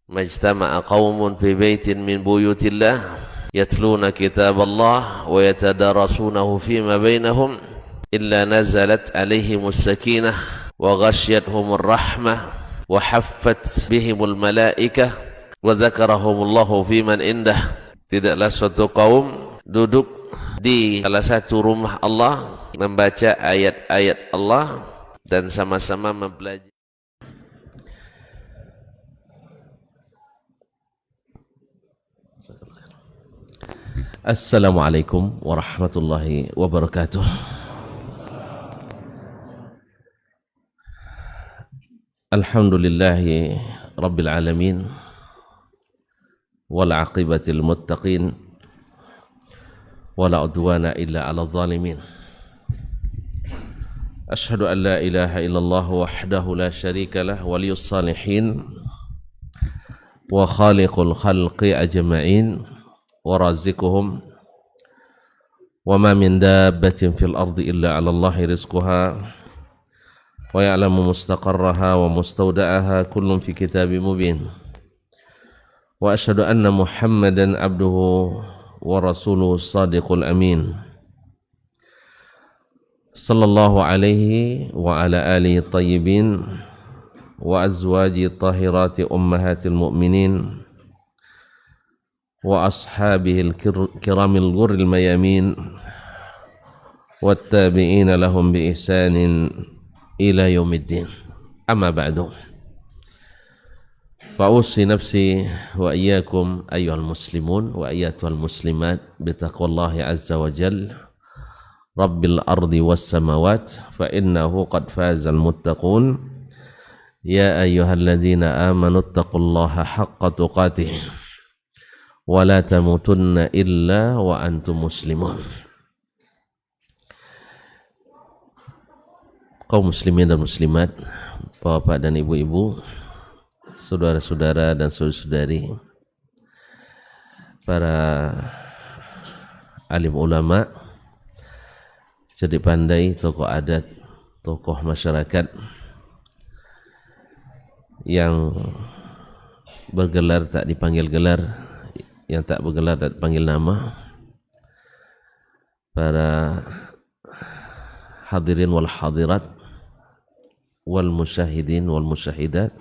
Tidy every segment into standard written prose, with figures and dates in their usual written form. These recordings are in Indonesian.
majtama'a qaumun fi baitin min buyutillah yatluna kitaballah wa yatadarasunahu fima bainahum illa nazalat alaihimus sakinah wa ghasyiyatuhumur rahmah wa haffat bihimul malaikah wa dzakarahumullahu fiman indah. Tidaklah suatu kaum duduk di salah satu rumah Allah membaca ayat-ayat Allah dan sama-sama mempelajari. Assalamualaikum warahmatullahi wabarakatuh. Alhamdulillahi rabbil alamin wal aqibatil muttaqin wala udwana illa 'alal zalimin. Asyhadu an la ilaha illallah wahdahu la syarika lah waliyus salihin wa khaliqul khalqi ajma'in wa razikuhum wa ma min dabbatin fil ardi illa 'ala Allahi rizquha wa ya'lamu mustaqarraha wa mustawda'aha kullun fi kitabim mubin. Wa asyhadu anna Muhammadan abduhu wa rasuluhu shadiqul amin. Sallallahu alaihi wa ala alihi tayyibin wa azwaji tahirati ummahatil mu'minin wa ashabihil kiramil ghurril mayamin wattabi'ina lahum bi ihsanin ila yaumiddin. Amma ba'du. Fa'usi nafsi wa iyyakum ayyuhal muslimun wa ayyatuhal muslimat bitaqwallahi azza wa jalla rabbil ardi was samawat fa innahu qad fazal muttaqun. Ya ayyuhalladzina amanu taqullaha haqqa tuqatih wa la tamutunna illa wa antum muslimun. Kaum muslimin dan muslimat, bapak dan ibu-ibu, saudara-saudara dan saudari, para alim ulama, cerdik pandai, tokoh adat, tokoh masyarakat yang bergelar tak dipanggil gelar, yang tak bergelar tak dipanggil nama, para hadirin wal hadirat wal musyahidin wal musyahidat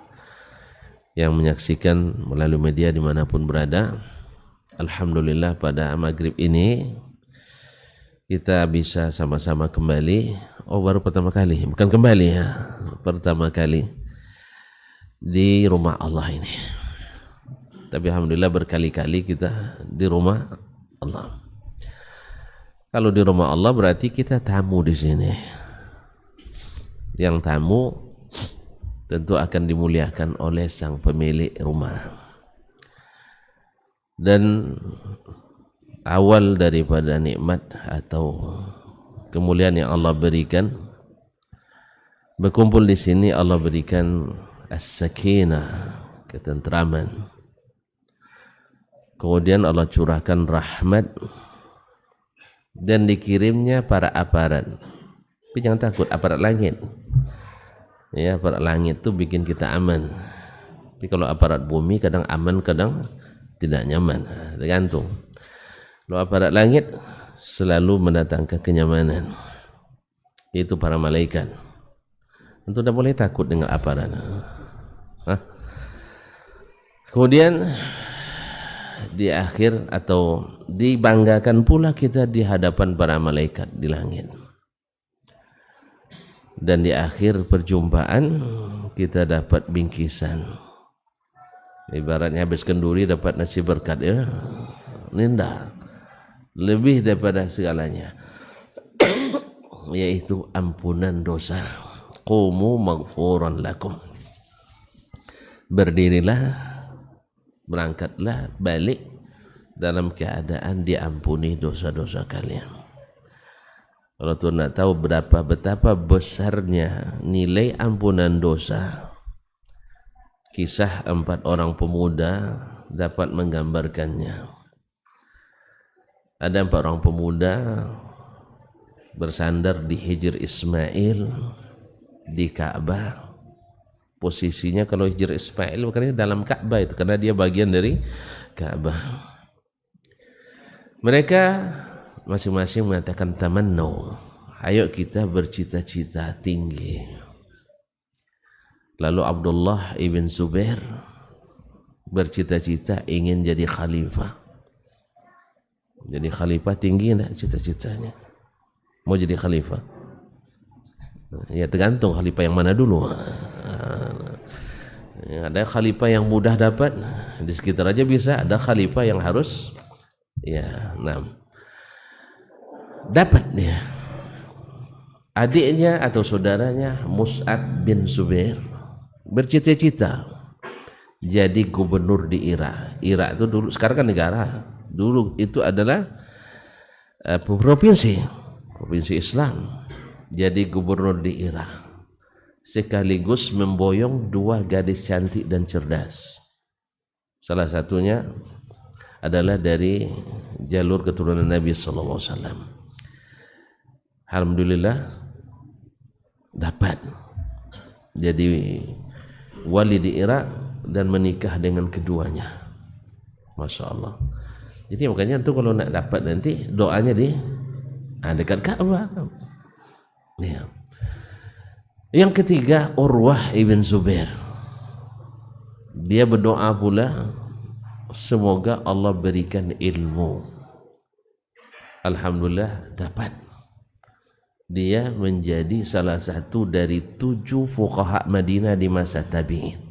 yang menyaksikan melalui media dimanapun berada. Alhamdulillah pada maghrib ini kita bisa sama-sama kembali. Oh, baru pertama kali, bukan kembali ya, pertama kali di rumah Allah ini. Tapi alhamdulillah berkali-kali kita di rumah Allah. Kalau di rumah Allah berarti kita tamu di sini. Yang tamu tentu akan dimuliakan oleh sang pemilik rumah. Dan awal daripada nikmat atau kemuliaan yang Allah berikan, berkumpul di sini Allah berikan as-sakinah, ketentraman. Kemudian Allah curahkan rahmat dan dikirimnya para aparat. Tapi jangan takut, aparat langit. Ya, aparat langit itu bikin kita aman. Tapi kalau aparat bumi kadang aman, kadang tidak nyaman, tergantung. Kalau aparat langit selalu mendatangkan kenyamanan, itu para malaikat. Tentu tidak boleh takut dengan aparat. Kemudian di akhir atau dibanggakan pula kita di hadapan para malaikat di langit. Dan di akhir perjumpaan kita dapat bingkisan. Ibaratnya habis kenduri dapat nasi berkat, ya. Indah. Lebih daripada segalanya. Yaitu ampunan dosa. Qumu maghfuran lakum. Berdirilah, berangkatlah balik dalam keadaan diampuni dosa-dosa kalian. Kalau tuan nak tahu betapa besarnya nilai ampunan dosa, kisah 4 orang pemuda dapat menggambarkannya. Ada 4 orang pemuda bersandar di Hijr Ismail di Ka'bah posisinya kalau Hijr Ismail bukannya dalam Ka'bah itu, karena dia bagian dari Ka'bah. Mereka masing-masing mengatakan tamannu, ayo kita bercita-cita tinggi. Lalu Abdullah ibn Zubair bercita-cita ingin jadi khalifah. Jadi khalifah tinggi enggak cita-citanya? Mau jadi khalifah? Ya tergantung khalifah yang mana dulu. Ada khalifah yang mudah dapat, di sekitar aja bisa. Ada khalifah yang harus dapat dia. Adiknya atau saudaranya Mus'ab bin Zubair bercita-cita jadi gubernur di Irak. Irak itu dulu, sekarang kan negara. Dulu itu adalah provinsi Islam. Jadi gubernur di Irak, sekaligus memboyong dua gadis cantik dan cerdas. Salah satunya adalah dari jalur keturunan Nabi sallallahu alaihi wasallam. Alhamdulillah dapat jadi wali di Irak dan menikah dengan keduanya. Masya Allah. Jadi makanya tuh kalau nak dapat nanti doanya di dekat Ka'bah. Ya. Yang ketiga Urwah ibn Zubair. Dia berdoa pula semoga Allah berikan ilmu. Alhamdulillah dapat. Dia menjadi salah satu dari 7 fuqaha Madinah di masa tabi'in.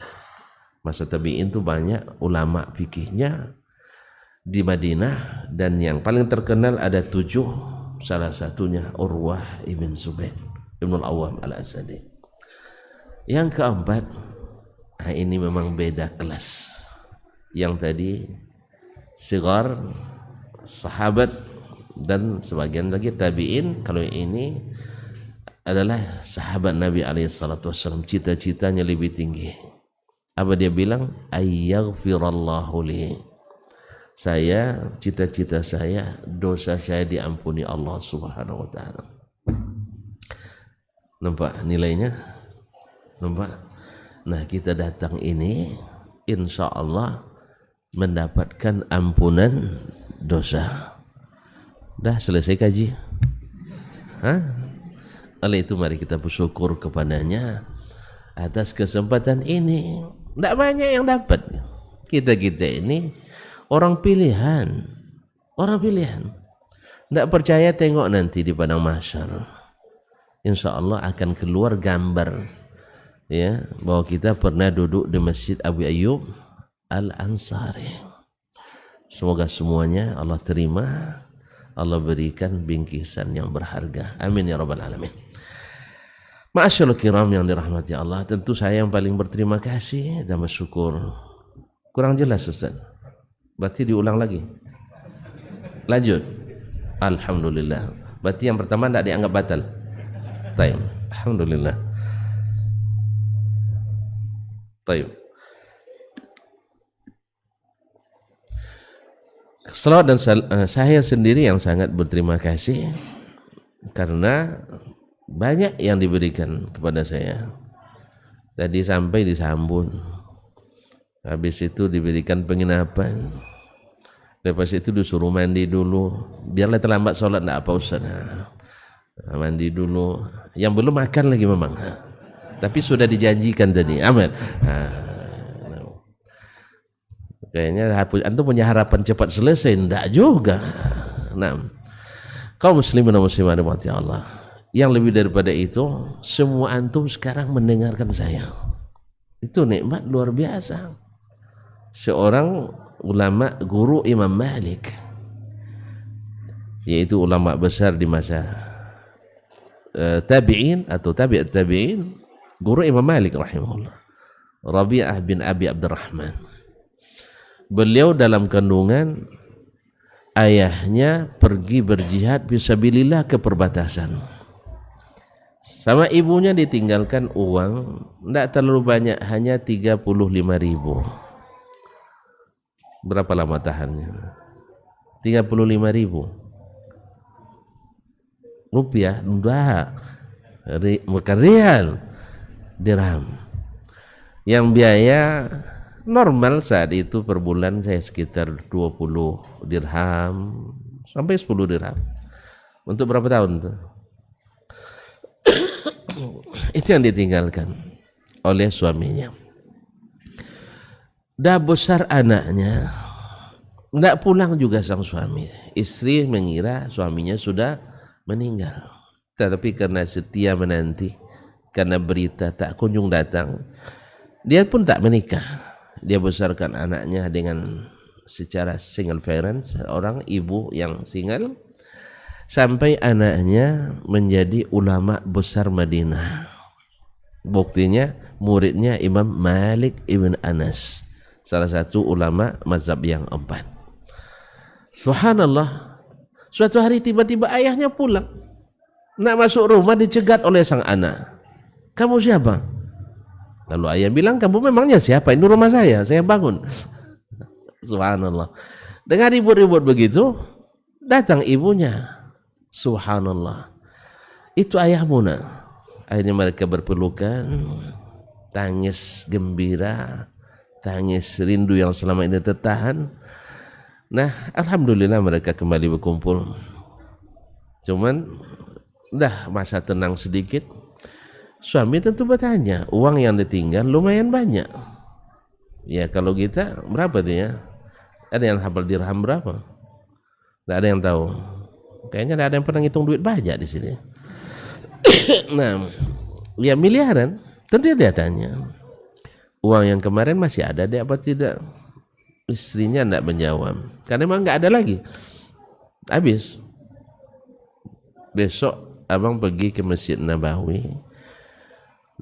Masa tabi'in itu banyak ulama fikihnya di Madinah, dan yang paling terkenal ada 7, salah satunya Urwah ibn Zubair Ibn al-Awwam al-Asadi. Yang keempat, ini memang beda kelas. Yang tadi sigar, sahabat, dan sebagian lagi tabi'in. Kalau ini adalah sahabat Nabi SAW, cita-citanya lebih tinggi. Apa dia bilang? Ayyaghfirallahu li. Saya, cita-cita saya, dosa saya diampuni Allah Subhanahu wa ta'ala. Nampak nilainya? Nampak? Nah, kita datang ini insya Allah mendapatkan ampunan dosa. Dah selesai kaji? Oleh itu mari kita bersyukur kepadanya atas kesempatan ini. Tidak banyak yang dapat. Kita ini orang pilihan. Tidak percaya, tengok nanti di padang mahsyar. Insya Allah akan keluar gambar, ya, bahwa kita pernah duduk di Masjid Abu Ayyub Al-Ansari. Semoga semuanya Allah terima, Allah berikan bingkisan yang berharga. Amin ya rabbal alamin. Ma'asyarul kiram yang dirahmati Allah, tentu saya yang paling berterima kasih dan bersyukur. Kurang jelas Ustaz? Berarti diulang lagi? Lanjut? Alhamdulillah. Berarti yang pertama tidak dianggap batal? Taib. Alhamdulillah. Taib. Salawat dan saya sendiri yang sangat berterima kasih karena banyak yang diberikan kepada saya. Tadi sampai di Sambun, habis itu diberikan penginapan, lepas itu disuruh mandi dulu, biarlah terlambat sholat tidak apa Ustaz. Mandi dulu, yang belum makan lagi memang, tapi sudah dijanjikan tadi. Amin. Kayaknya antum punya harapan cepat selesai, enggak juga. Nah, kaum muslimin dan muslimat rahmati Allah, yang lebih daripada itu, semua antum sekarang mendengarkan saya, itu nikmat luar biasa. Seorang ulama, guru Imam Malik, yaitu ulama besar di masa tabi'in atau tabi'at tabi'in, guru Imam Malik rahimahullah, Rabi'ah bin Abi Abdurrahman. Beliau dalam kandungan ayahnya pergi berjihad fisabilillah ke perbatasan. Sama ibunya ditinggalkan uang, tidak terlalu banyak, hanya 35.000. Berapa lama tahannya? 35.000 rupiah, bukan rial, dirham. Yang biaya normal saat itu per bulan saya sekitar 20 dirham sampai 10 dirham. Untuk berapa tahun tuh? Itu yang ditinggalkan oleh suaminya. Dah besar anaknya, tidak pulang juga sang suami. Istri mengira suaminya sudah meninggal. Tetapi karena setia menanti, karena berita tak kunjung datang, dia pun tak menikah. Dia besarkan anaknya dengan secara single parent, seorang ibu yang single, sampai anaknya menjadi ulama besar Madinah. Buktinya muridnya Imam Malik ibn Anas, salah satu ulama mazhab yang 4. Subhanallah, suatu hari tiba-tiba ayahnya pulang. Nak masuk rumah dicegat oleh sang anak. Kamu siapa? Lalu ayah bilang, kamu memangnya siapa? Ini rumah saya bangun. Subhanallah. Dengan ribut-ribut begitu, datang ibunya. Subhanallah. Itu ayahmu nak. Akhirnya mereka berpelukan, tangis gembira, tangis rindu yang selama ini tertahan. Nah, alhamdulillah mereka kembali berkumpul. Cuman dah masa tenang sedikit, suami tentu bertanya, uang yang ditinggal lumayan banyak. Ya kalau kita berapa tuh ya? Ada yang hafal dirham berapa? Tidak ada yang tahu. Kayaknya tidak ada yang pernah ngitung duit banyak di sini. Nah, ya miliaran. Tentu dia tanya, uang yang kemarin masih ada dia apa tidak? Istrinya tidak menjawab, karena memang nggak ada lagi, habis. Besok abang pergi ke Masjid Nabawi,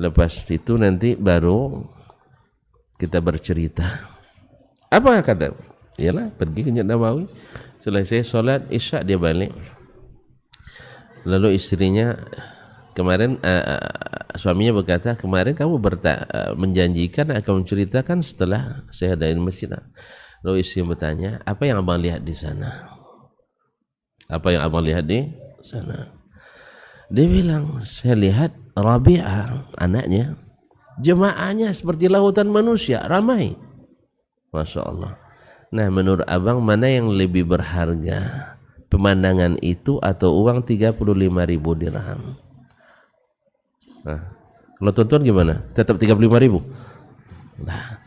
lepas itu nanti baru kita bercerita. Apa kata? Yalah, pergi ke Masjid Nabawi, selesai sholat isya dia balik. Lalu istrinya kemarin suaminya berkata, kemarin kamu menjanjikan akan menceritakan setelah saya dari masjid. Lalu istri bertanya, apa yang abang lihat di sana? Apa yang abang lihat di sana? Dia bilang, saya lihat Rabi'ah, anaknya, jemaahnya seperti lautan manusia, ramai. Masya Allah. Nah, menurut abang mana yang lebih berharga, pemandangan itu atau uang 35.000 dirham? Nah, kalau tonton gimana? Tetap 35.000. Nah,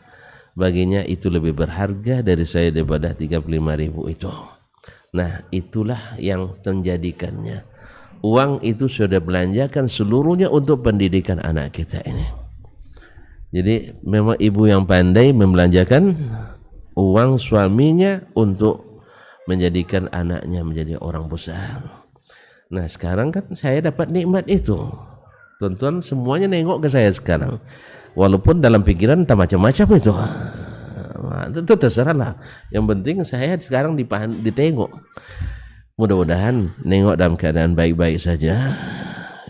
baginya itu lebih berharga dari saya daripada 35.000 itu. Nah, itulah yang menjadikannya. Uang itu sudah belanjakan seluruhnya untuk pendidikan anak kita ini. Jadi memang ibu yang pandai membelanjakan uang suaminya untuk menjadikan anaknya menjadi orang besar. Nah, sekarang kan saya dapat nikmat itu. Tuan-tuan semuanya nengok ke saya sekarang, walaupun dalam pikiran entah macam-macam itu. Nah, itu terserah lah. Yang penting saya sekarang ditengok. Mudah-mudahan nengok dalam keadaan baik-baik saja.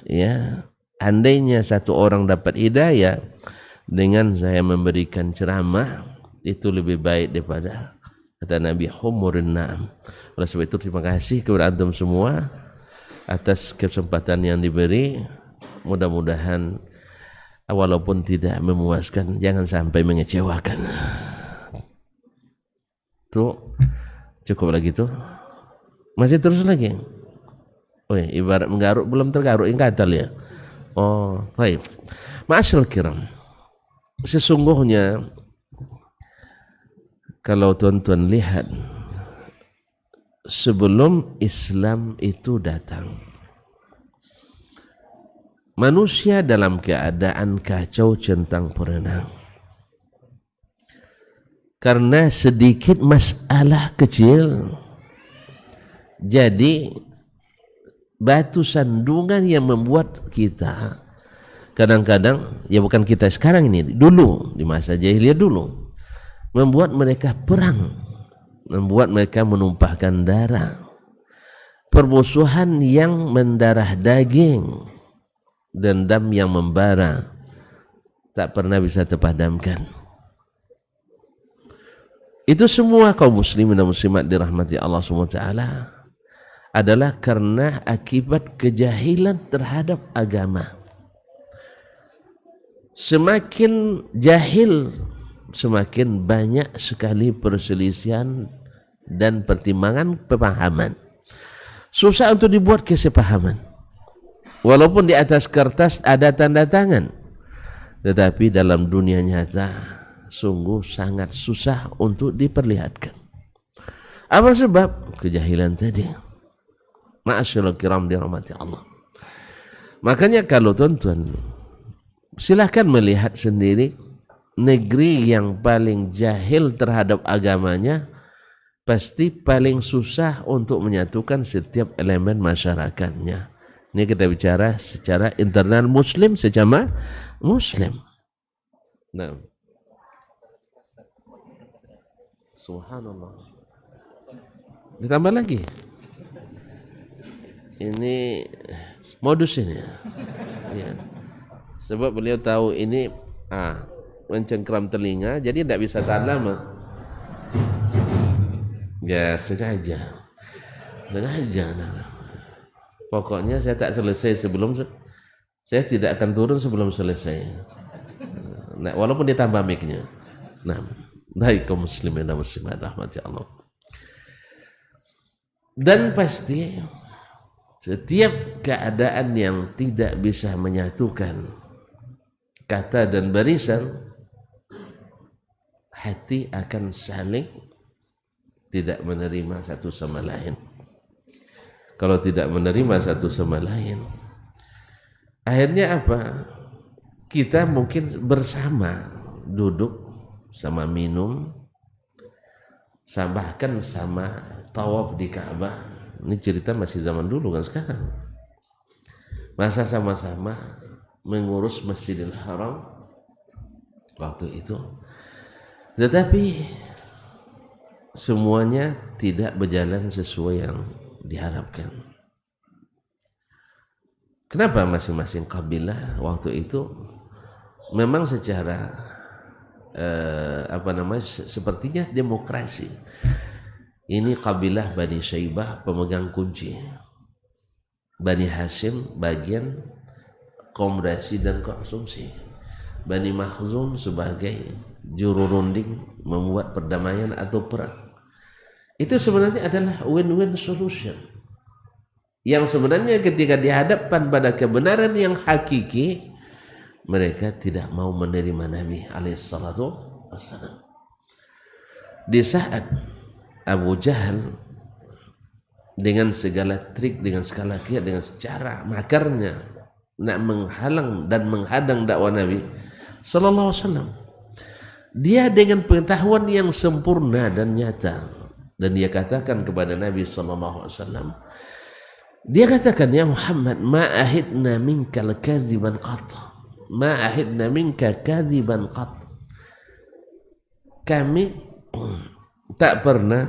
Ya, andainya satu orang dapat hidayah dengan saya memberikan ceramah, itu lebih baik daripada kata Nabi humurin na'am. Oleh sebab itu terima kasih kepada antum semua atas kesempatan yang diberi. Mudah-mudahan walaupun tidak memuaskan, jangan sampai mengecewakan. Tuh, cukup lagi tuh. Masih terus lagi. Oh ya, ibarat menggaruk belum tergaruk yang katal ya. Oh, baik. Ma'asyiral kiram. Sesungguhnya kalau tuan-tuan lihat, sebelum Islam itu datang, manusia dalam keadaan kacau centang perenang. Karena sedikit masalah kecil, jadi batu sandungan yang membuat kita kadang-kadang, ya bukan kita sekarang ini, dulu di masa jahiliyah dulu, membuat mereka perang, membuat mereka menumpahkan darah, permusuhan yang mendarah daging, dendam yang membara, tak pernah bisa terpadamkan. Itu semua kaum muslimin dan muslimat dirahmati Allah SWT adalah karena akibat kejahilan terhadap agama. semakin jahil, semakin banyak sekali perselisihan dan pertimbangan pemahaman. Susah untuk dibuat kesepahaman. Walaupun di atas kertas ada tanda tangan, tetapi dalam dunia nyata sungguh sangat susah untuk diperlihatkan. Apa sebab? Kejahilan tadi. Ma'asyiral kiram dirahmati Allah. Makanya kalau tuan-tuan silahkan melihat sendiri negeri yang paling jahil terhadap agamanya pasti paling susah untuk menyatukan setiap elemen masyarakatnya. Ini kita bicara secara internal muslim, secara muslim. Nah, subhanallah. Ditambah lagi. Ini modus ini. Ya. Sebab beliau tahu ini mencengkram telinga, jadi tidak bisa tahan lama. Ya sengaja. Pokoknya saya tak selesai sebelum saya tidak akan turun sebelum selesai. Nah, walaupun ditambah mic-nya. Nah, baik kaum muslimin dan muslimat rahmati Allah. Dan pasti setiap keadaan yang tidak bisa menyatukan kata dan barisan, hati akan saling tidak menerima satu sama lain. Kalau tidak menerima satu sama lain, akhirnya apa? Kita mungkin bersama duduk, sama minum, bahkan sama tawaf di Ka'bah. Ini cerita masih zaman dulu kan, sekarang masa sama-sama mengurus Masjidil Haram waktu itu, tetapi semuanya tidak berjalan sesuai yang diharapkan. Kenapa? Masing-masing kabilah waktu itu memang secara sepertinya demokrasi. Ini kabilah Bani Syaibah pemegang kunci, Bani Hashim bagian komodasi dan konsumsi, Bani Makhzum sebagai juru runding membuat perdamaian atau perang. Itu sebenarnya adalah win-win solution yang sebenarnya ketika dihadapkan pada kebenaran yang hakiki, mereka tidak mau menerima Nabi alaihissalatu wassalam. Di saat Abu Jahal dengan segala trik, dengan segala kiat, dengan secara makarnya nak menghalang dan menghadang dakwah Nabi sallallahu alaihi wasallam, dia dengan pengetahuan yang sempurna dan nyata, dan dia katakan kepada Nabi sallallahu alaihi wasallam, dia katakan, ya Muhammad, ma ahidna minka al-kadziban qat, ma ahidna minka kadziban qat, kami tak pernah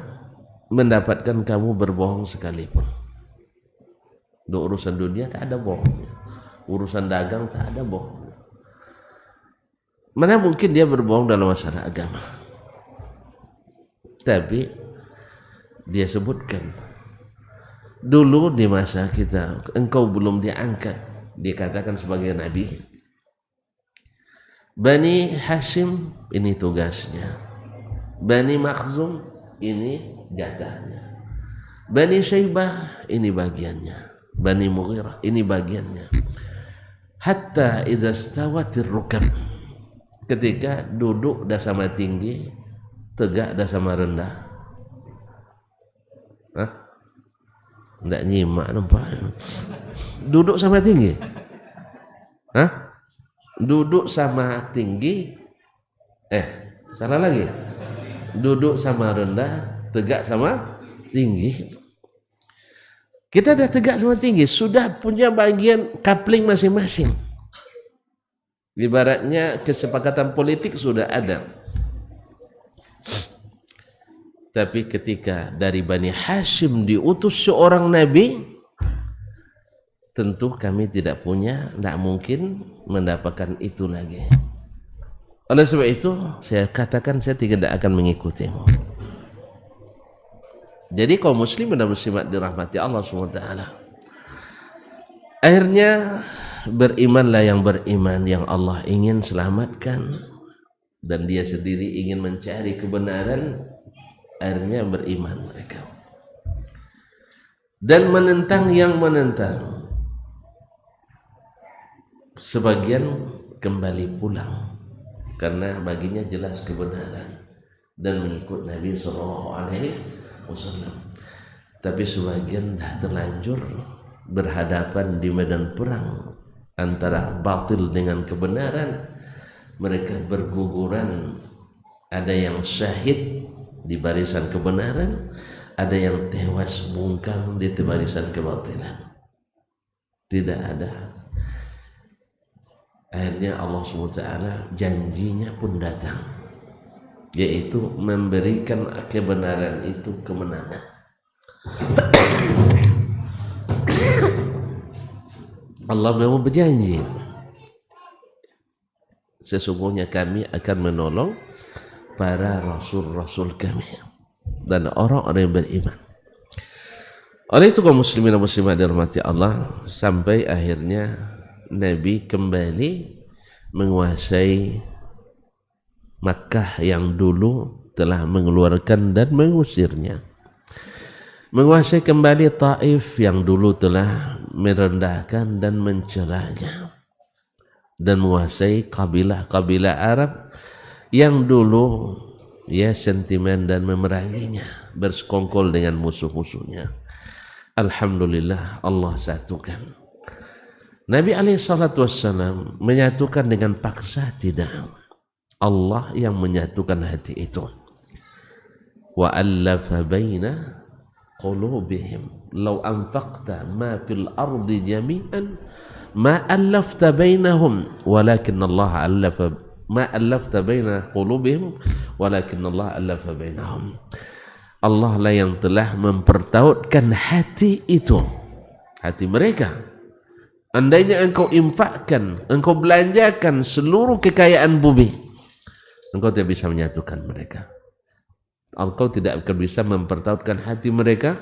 mendapatkan kamu berbohong sekalipun. Untuk urusan dunia tak ada bohong, urusan dagang tak ada bohong. Mana mungkin dia berbohong dalam masalah agama? Tapi dia sebutkan, dulu di masa kita engkau belum diangkat, dikatakan sebagai nabi. Bani Hashim ini tugasnya, Bani Makhzum ini jatahnya, Bani Syaibah ini bagiannya, Bani Mughirah ini bagiannya. Hatta idza stawatir rukab, ketika duduk dah sama tinggi, tegak dah sama rendah. Tidak nyimak nampak. Duduk sama tinggi. Duduk sama tinggi. Salah lagi. Duduk sama rendah, tegak sama tinggi. Kita dah tegak sama tinggi, sudah punya bagian coupling masing-masing. Ibaratnya kesepakatan politik sudah ada. Tapi ketika dari Bani Hashim diutus seorang nabi, tentu kami tidak mungkin mendapatkan itu lagi. Oleh sebab itu saya katakan saya tidak akan mengikutimu. Jadi kaum muslim dan muslimat dirahmati Allah SWT, akhirnya berimanlah yang beriman yang Allah ingin selamatkan dan dia sendiri ingin mencari kebenaran, akhirnya beriman mereka. Dan menentang yang menentang, sebagian kembali pulang karena baginya jelas kebenaran dan mengikut Nabi SAW. Tapi sebagian dah terlanjur berhadapan di medan perang antara batil dengan kebenaran, mereka berguguran, ada yang syahid di barisan kebenaran, ada yang tewas bungkam di barisan kebatilan. Tidak ada. Akhirnya Allah SWT janjinya pun datang, yaitu memberikan kebenaran itu kemenangan. Allah memang berjanji, sesungguhnya kami akan menolong para rasul-rasul kami dan orang-orang yang beriman. Oleh itu kaum muslimin dan muslimat dirahmati Allah, sampai akhirnya Nabi kembali menguasai Makkah yang dulu telah mengeluarkan dan mengusirnya, menguasai kembali Taif yang dulu telah merendahkan dan mencelanya, dan menguasai kabilah-kabilah Arab yang dulu sentimen dan memeranginya, bersekongkol dengan musuh-musuhnya. Alhamdulillah Allah satukan. Nabi SAW menyatukan dengan paksa? Tidak. Allah yang menyatukan hati itu. Wa allafa baina qulubihim law anfaqta ma fil ardi jami'an ma allafta bainahum walakin Allah allafa ma allafta baina qulubihim walakin Allah allafa bainahum. Allah lah yang telah mempertautkan hati itu, hati mereka. Andainya engkau infakkan, engkau belanjakan seluruh kekayaan bumi, engkau tidak bisa menyatukan mereka. Engkau tidak akan bisa mempertautkan hati mereka.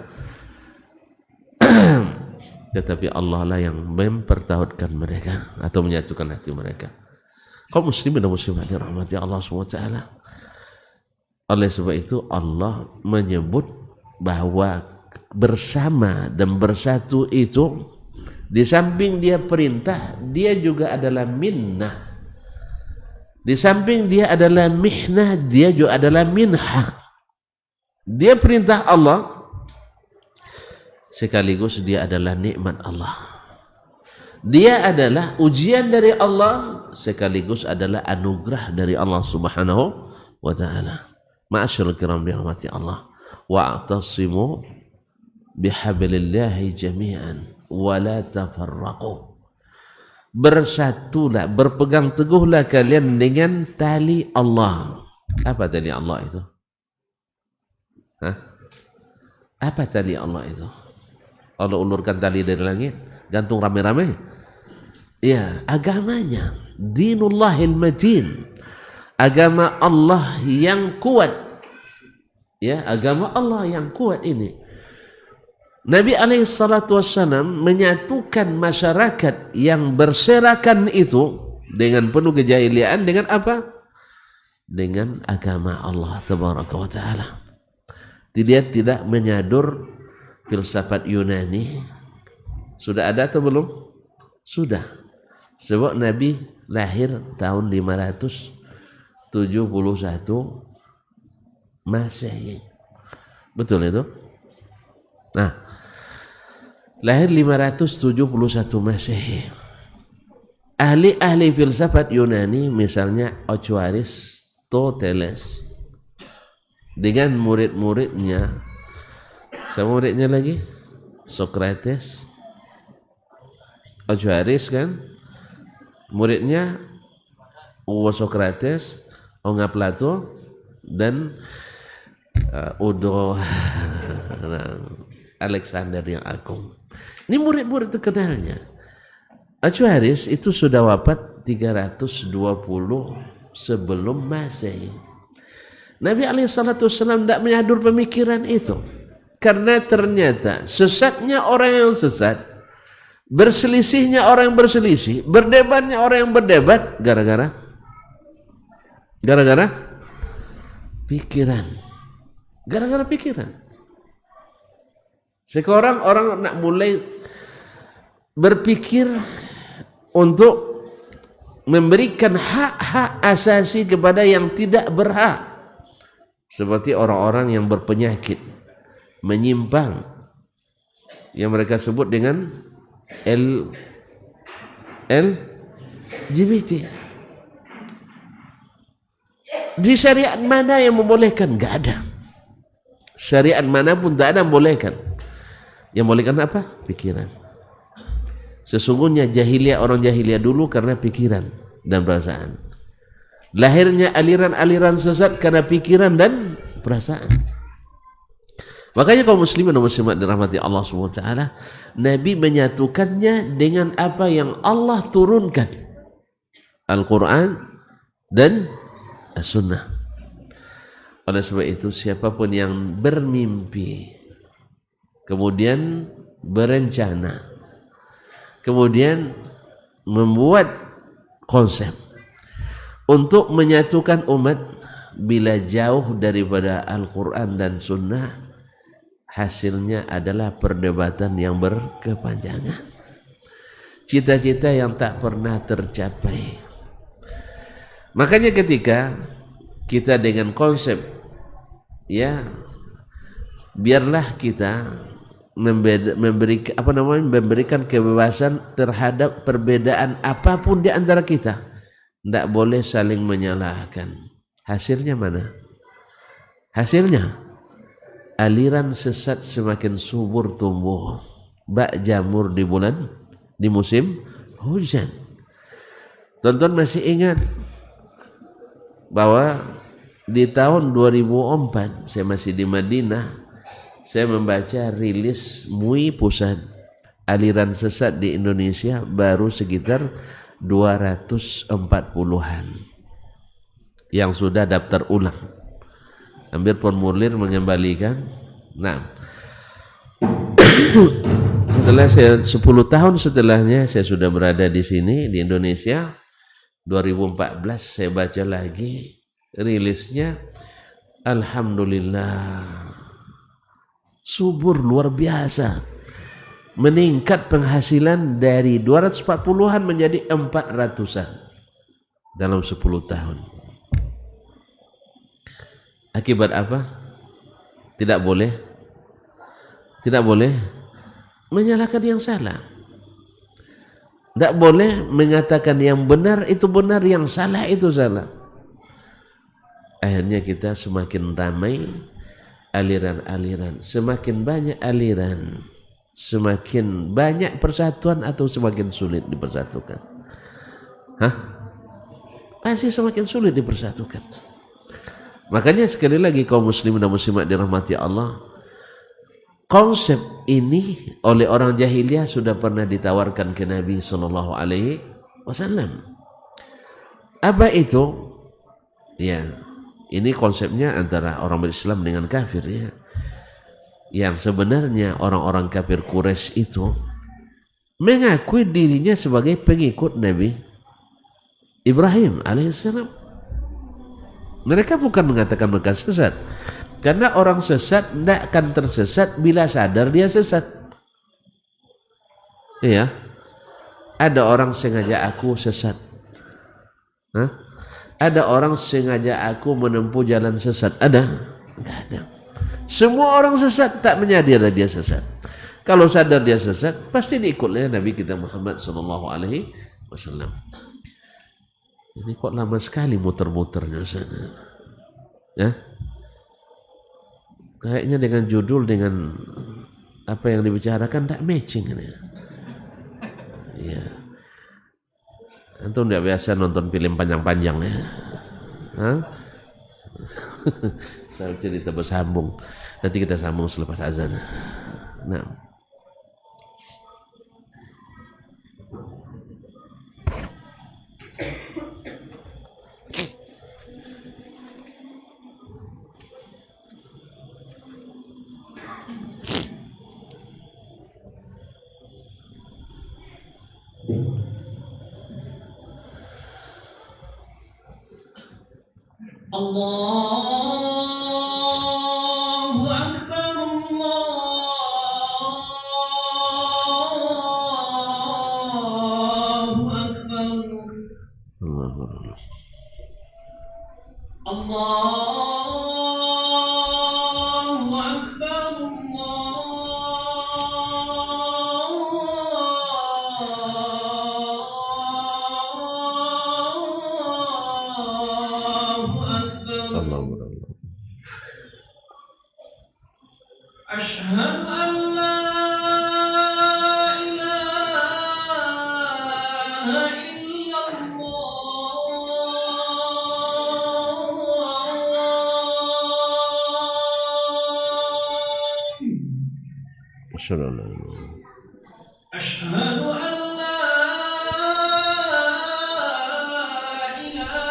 Tetapi Allah lah yang mempertautkan mereka atau menyatukan hati mereka. Kaum muslimin dan muslimat dirahmati Allah SWT. Oleh sebab itu Allah menyebut bahwa bersama dan bersatu itu, di samping dia perintah, dia juga adalah minnah. Di samping dia adalah mihnah, dia juga adalah minhah. Dia perintah Allah, sekaligus dia adalah nikmat Allah. Dia adalah ujian dari Allah, sekaligus adalah anugerah dari Allah Subhanahu wa ta'ala. Ma'asyarul kiram dirahmati Allah, wa'tasimu bihablillahi jami'an wa la tafarraqu. Bersatulah, berpegang teguhlah kalian dengan tali Allah. Apa tali Allah itu? Apa tali Allah itu? Allah ulurkan tali dari langit, gantung rame-rame? Ya, agamanya, dinullahil matin, agama Allah yang kuat. Ya, agama Allah yang kuat ini. Nabi SAW menyatukan masyarakat yang berserakan itu dengan penuh kejahiliaan dengan apa? Dengan agama Allah Tabaraka wa Ta'ala. Dia tidak menyadur filsafat Yunani. Sudah ada atau belum? Sudah. Sebab Nabi lahir tahun 571 Masehi. Betul itu? Nah, lahir 571 Masehi. Ahli-ahli filsafat Yunani, misalnya Aristoteles dengan murid-muridnya, sama muridnya lagi Socrates, Aristoteles kan, muridnya Socrates, Plato, dan Udo Alexander yang Agung. Ini murid-murid terkenalnya. Aristoteles itu sudah wafat 320 sebelum Masehi. Nabi SAW tidak menyadur pemikiran itu, karena ternyata sesatnya orang yang sesat Berselisihnya orang yang berselisih, berdebatnya orang yang berdebat, gara-gara pikiran. Gara-gara pikiran. Sekarang orang nak mulai berpikir untuk memberikan hak-hak asasi kepada yang tidak berhak. Seperti orang-orang yang berpenyakit, menyimpang, yang mereka sebut dengan LGBT. Di syariat mana yang membolehkan? Enggak ada. Syariat manapun tak ada yang membolehkan. Yang membolehkan apa? Pikiran. Sesungguhnya jahiliyah, orang jahiliyah dulu karena pikiran dan perasaan. Lahirnya aliran-aliran sesat karena pikiran dan perasaan. Makanya kaum muslimin dan muslimat dirahmati Allah SWT, Nabi menyatukannya dengan apa yang Allah turunkan, Al-Quran dan As-Sunnah. Oleh sebab itu, siapapun yang bermimpi, kemudian berencana, kemudian membuat konsep untuk menyatukan umat, bila jauh daripada Al-Quran dan Sunnah, hasilnya adalah perdebatan yang berkepanjangan, cita-cita yang tak pernah tercapai. Makanya ketika kita dengan konsep, ya biarlah kita memberikan kebebasan terhadap perbedaan apapun di antara kita, tidak boleh saling menyalahkan. Hasilnya mana? Hasilnya aliran sesat semakin subur tumbuh, bak jamur di musim hujan. Tonton masih ingat bahwa di tahun 2004 saya masih di Madinah, saya membaca rilis MUI Pusat, aliran sesat di Indonesia baru sekitar 240-an yang sudah daftar ulang. Ambil formulir mengembalikan. Nah, setelah 10 tahun setelahnya saya sudah berada di sini di Indonesia, 2014 saya baca lagi rilisnya, alhamdulillah subur luar biasa, meningkat penghasilan dari 240-an menjadi 400-an dalam 10 tahun. Akibat apa? Tidak boleh menyalahkan yang salah. Tidak boleh mengatakan yang benar itu benar, yang salah itu salah. Akhirnya kita semakin ramai aliran-aliran, semakin banyak aliran, semakin banyak persatuan atau semakin sulit dipersatukan? Pasti semakin sulit dipersatukan. Makanya sekali lagi kaum muslimin dan muslimat dirahmati Allah, konsep ini oleh orang jahiliyah sudah pernah ditawarkan ke Nabi sallallahu alaihi wasallam. Apa itu? Ya, ini konsepnya antara orang berislam dengan kafir, ya. Yang sebenarnya orang-orang kafir Quraisy itu mengakui dirinya sebagai pengikut Nabi Ibrahim alaihissalam. Mereka bukan mengatakan mereka sesat, karena orang sesat tidak akan tersesat bila sadar dia sesat. Iya, ada orang sengaja aku sesat. Ada orang sengaja aku menempuh jalan sesat. Ada? Enggak ada. Semua orang sesat tak menyadari dia sesat. Kalau sadar dia sesat, pasti diikutnya Nabi kita Muhammad sallallahu alaihi wasallam. Ini kok lama sekali muter-muternya sana. Ya? Kayaknya dengan judul, dengan apa yang dibicarakan tak matching ini. Ya. Antum tidak biasa nonton film panjang-panjang, ya. Saya cerita bersambung. Nanti kita sambung selepas azan. Nah. Allahu Akbar, Allahu Akbar, Allahu Akbar, Allahu Akbar. Allahu Akbar. Asyhadu an la ilaha illallah. Asyhadu an la ilaha Asyhadu an la ilaha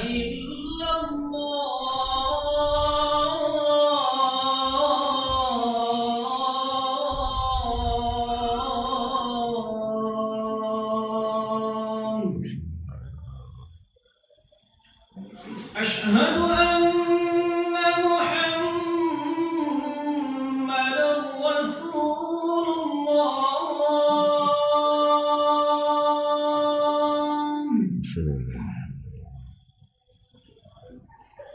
illallah. Asyhadu anna Muhammadar Rasulullah.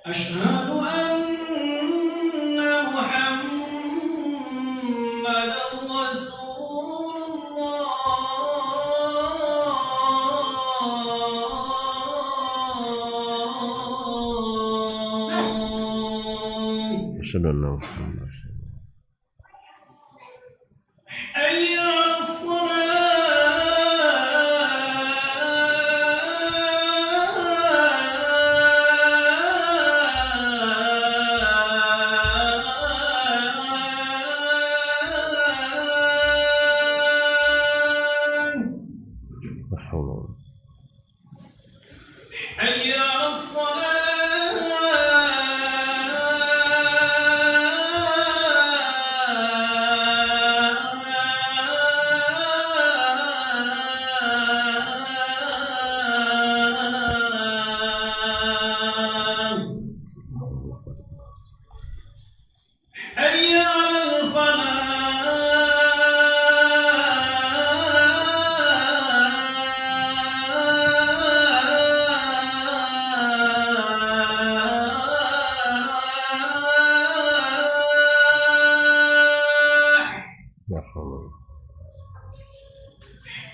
Asyhadu anna Muhammadar Rasulullah. Asyhadu anna Muhammadan حي على الصلاة. la hawla wa la حي على الصلاة. حي على الفلاح. la hawla wa la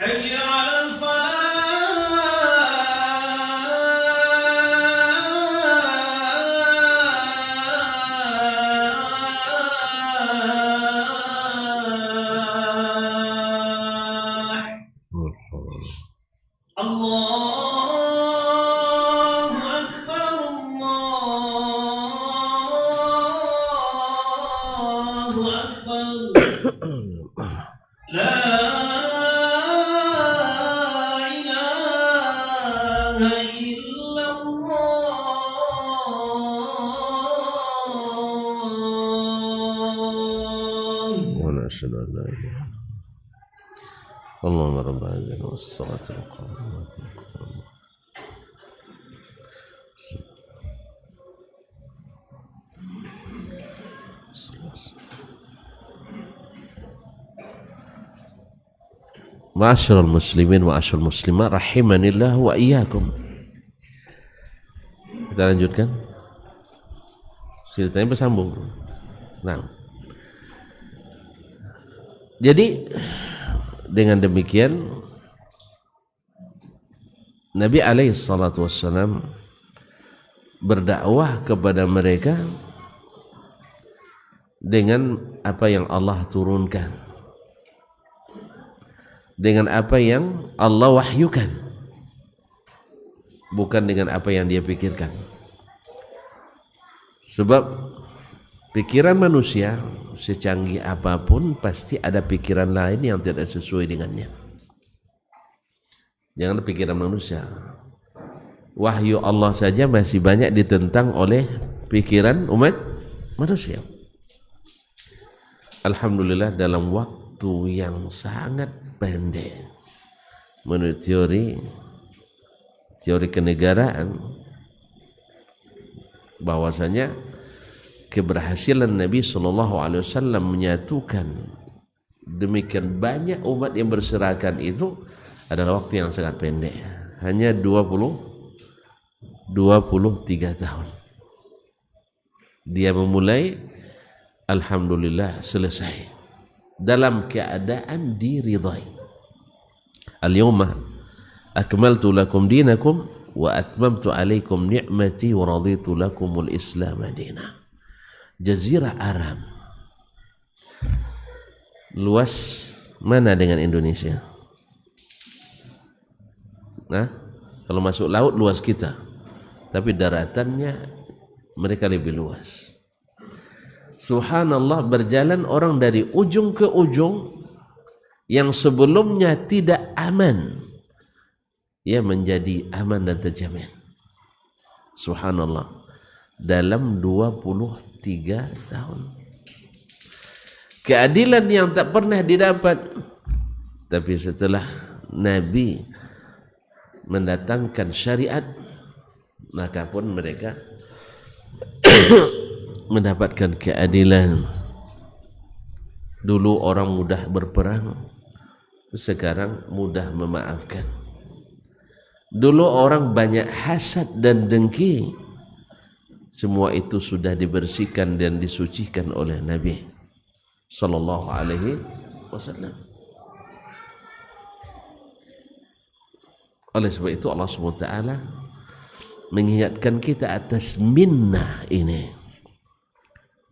حي على الفلاح. hawla wa la الله أكبر، الله أكبر. لا إله إلا الله. ولا أشهد أن لا إله إلا اللهم رب العالمين والصلاة والقرآن Ma'asyiral muslimin ma'asyiral muslimat rahimanillah wa iyyakum. Kita lanjutkan. Ceritanya bersambung. Nah. Jadi dengan demikian Nabi alaihi salatu wassalam berdakwah kepada mereka dengan apa yang Allah turunkan, dengan apa yang Allah wahyukan, bukan dengan apa yang dia pikirkan. Sebab pikiran manusia secanggih apapun pasti ada pikiran lain yang tidak sesuai dengannya. Jangan pikiran manusia. Wahyu Allah saja masih banyak ditentang oleh pikiran umat manusia. Alhamdulillah dalam waktu yang sangat pendek, menurut teori kenegaraan, bahwasanya keberhasilan Nabi SAW menyatukan demikian banyak umat yang berserakan itu adalah waktu yang sangat pendek, hanya 23 tahun. Dia memulai, alhamdulillah selesai dalam keadaan diridai. Al-yawma akmaltu lakum dinakum wa atmamtu alaikum ni'mati wa raditu lakumul islam madina. Jazirah Arab luas mana dengan Indonesia? Nah, kalau masuk laut luas kita, tapi daratannya mereka lebih luas. Subhanallah, berjalan orang dari ujung ke ujung yang sebelumnya tidak aman, ia menjadi aman dan terjamin. Subhanallah, dalam 23 tahun. Keadilan yang tak pernah didapat, tapi setelah Nabi mendatangkan syariat, maka pun mereka mendapatkan keadilan. Dulu orang mudah berperang, sekarang mudah memaafkan. Dulu orang banyak hasad dan dengki, semua itu sudah dibersihkan dan disucikan oleh Nabi sallallahu alaihi wasallam. Oleh sebab itu Allah SWT mengingatkan kita atas minnah ini.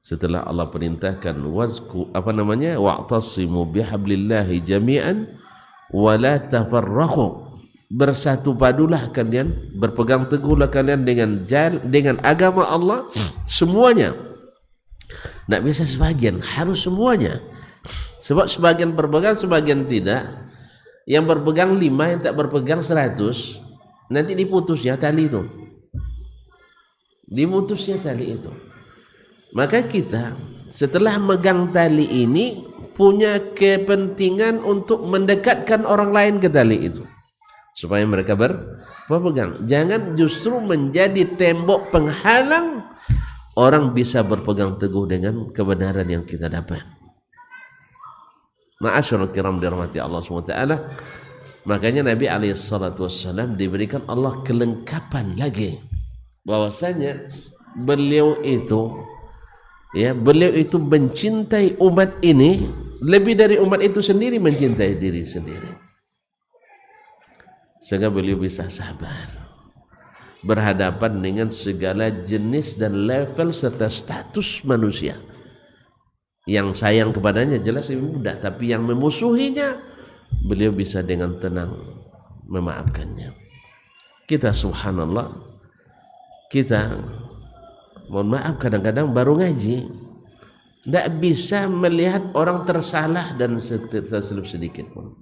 Setelah Allah perintahkan wa'tasimu bihablillahi jami'an wa la tafarraqu, bersatu padulah kalian, berpegang teguhlah kalian dengan agama Allah semuanya. Tidak bisa sebagian, harus semuanya. Sebab sebagian berpegang, sebagian tidak. Yang berpegang 5, yang tak berpegang 100, nanti diputusnya tali itu. Diputusnya tali itu. Maka kita setelah megang tali ini punya kepentingan untuk mendekatkan orang lain ke tali itu, supaya mereka berpegang. Jangan justru menjadi tembok penghalang orang bisa berpegang teguh dengan kebenaran yang kita dapat. Ma'asyiral kiram dirahmati Allah SWT. Makanya Nabi SAW diberikan Allah kelengkapan lagi, bahwasanya beliau itu mencintai umat ini lebih dari umat itu sendiri mencintai diri sendiri, sehingga beliau bisa sabar berhadapan dengan segala jenis dan level serta status manusia. Yang sayang kepadanya jelas lebih mudah, tapi yang memusuhinya beliau bisa dengan tenang memaafkannya. Kita subhanallah, kita mohon maaf kadang-kadang baru ngaji tidak bisa melihat orang tersalah dan terselip sedikit pun.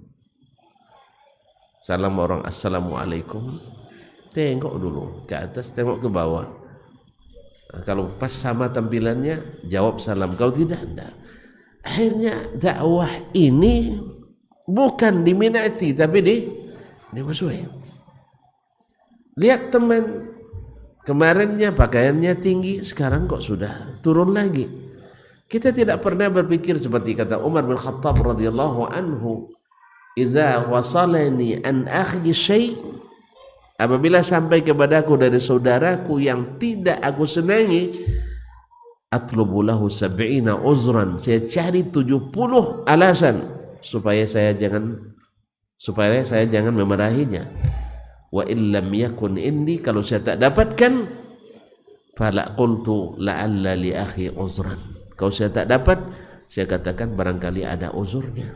Salam orang assalamualaikum, tengok dulu ke atas, tengok ke bawah. Nah, kalau pas sama tampilannya jawab salam, kalau tidak. Akhirnya dakwah ini bukan diminati tapi dimusuhi. Lihat teman, kemarinnya pakaiannya tinggi, sekarang kok sudah turun lagi. Kita tidak pernah berpikir seperti kata Umar bin Khattab radhiyallahu anhu, "Idza wasalani an akhi syai'", apabila sampai kepadaku dari saudaraku yang tidak aku senangi, atlubu lahu 70 uzran, saya cari 70 alasan supaya saya jangan memarahinya. Wa illam yakun indi, kalau saya tak dapatkan, fala qultu la'alla li akhi uzran, kalau saya tak dapat, saya katakan barangkali ada uzurnya.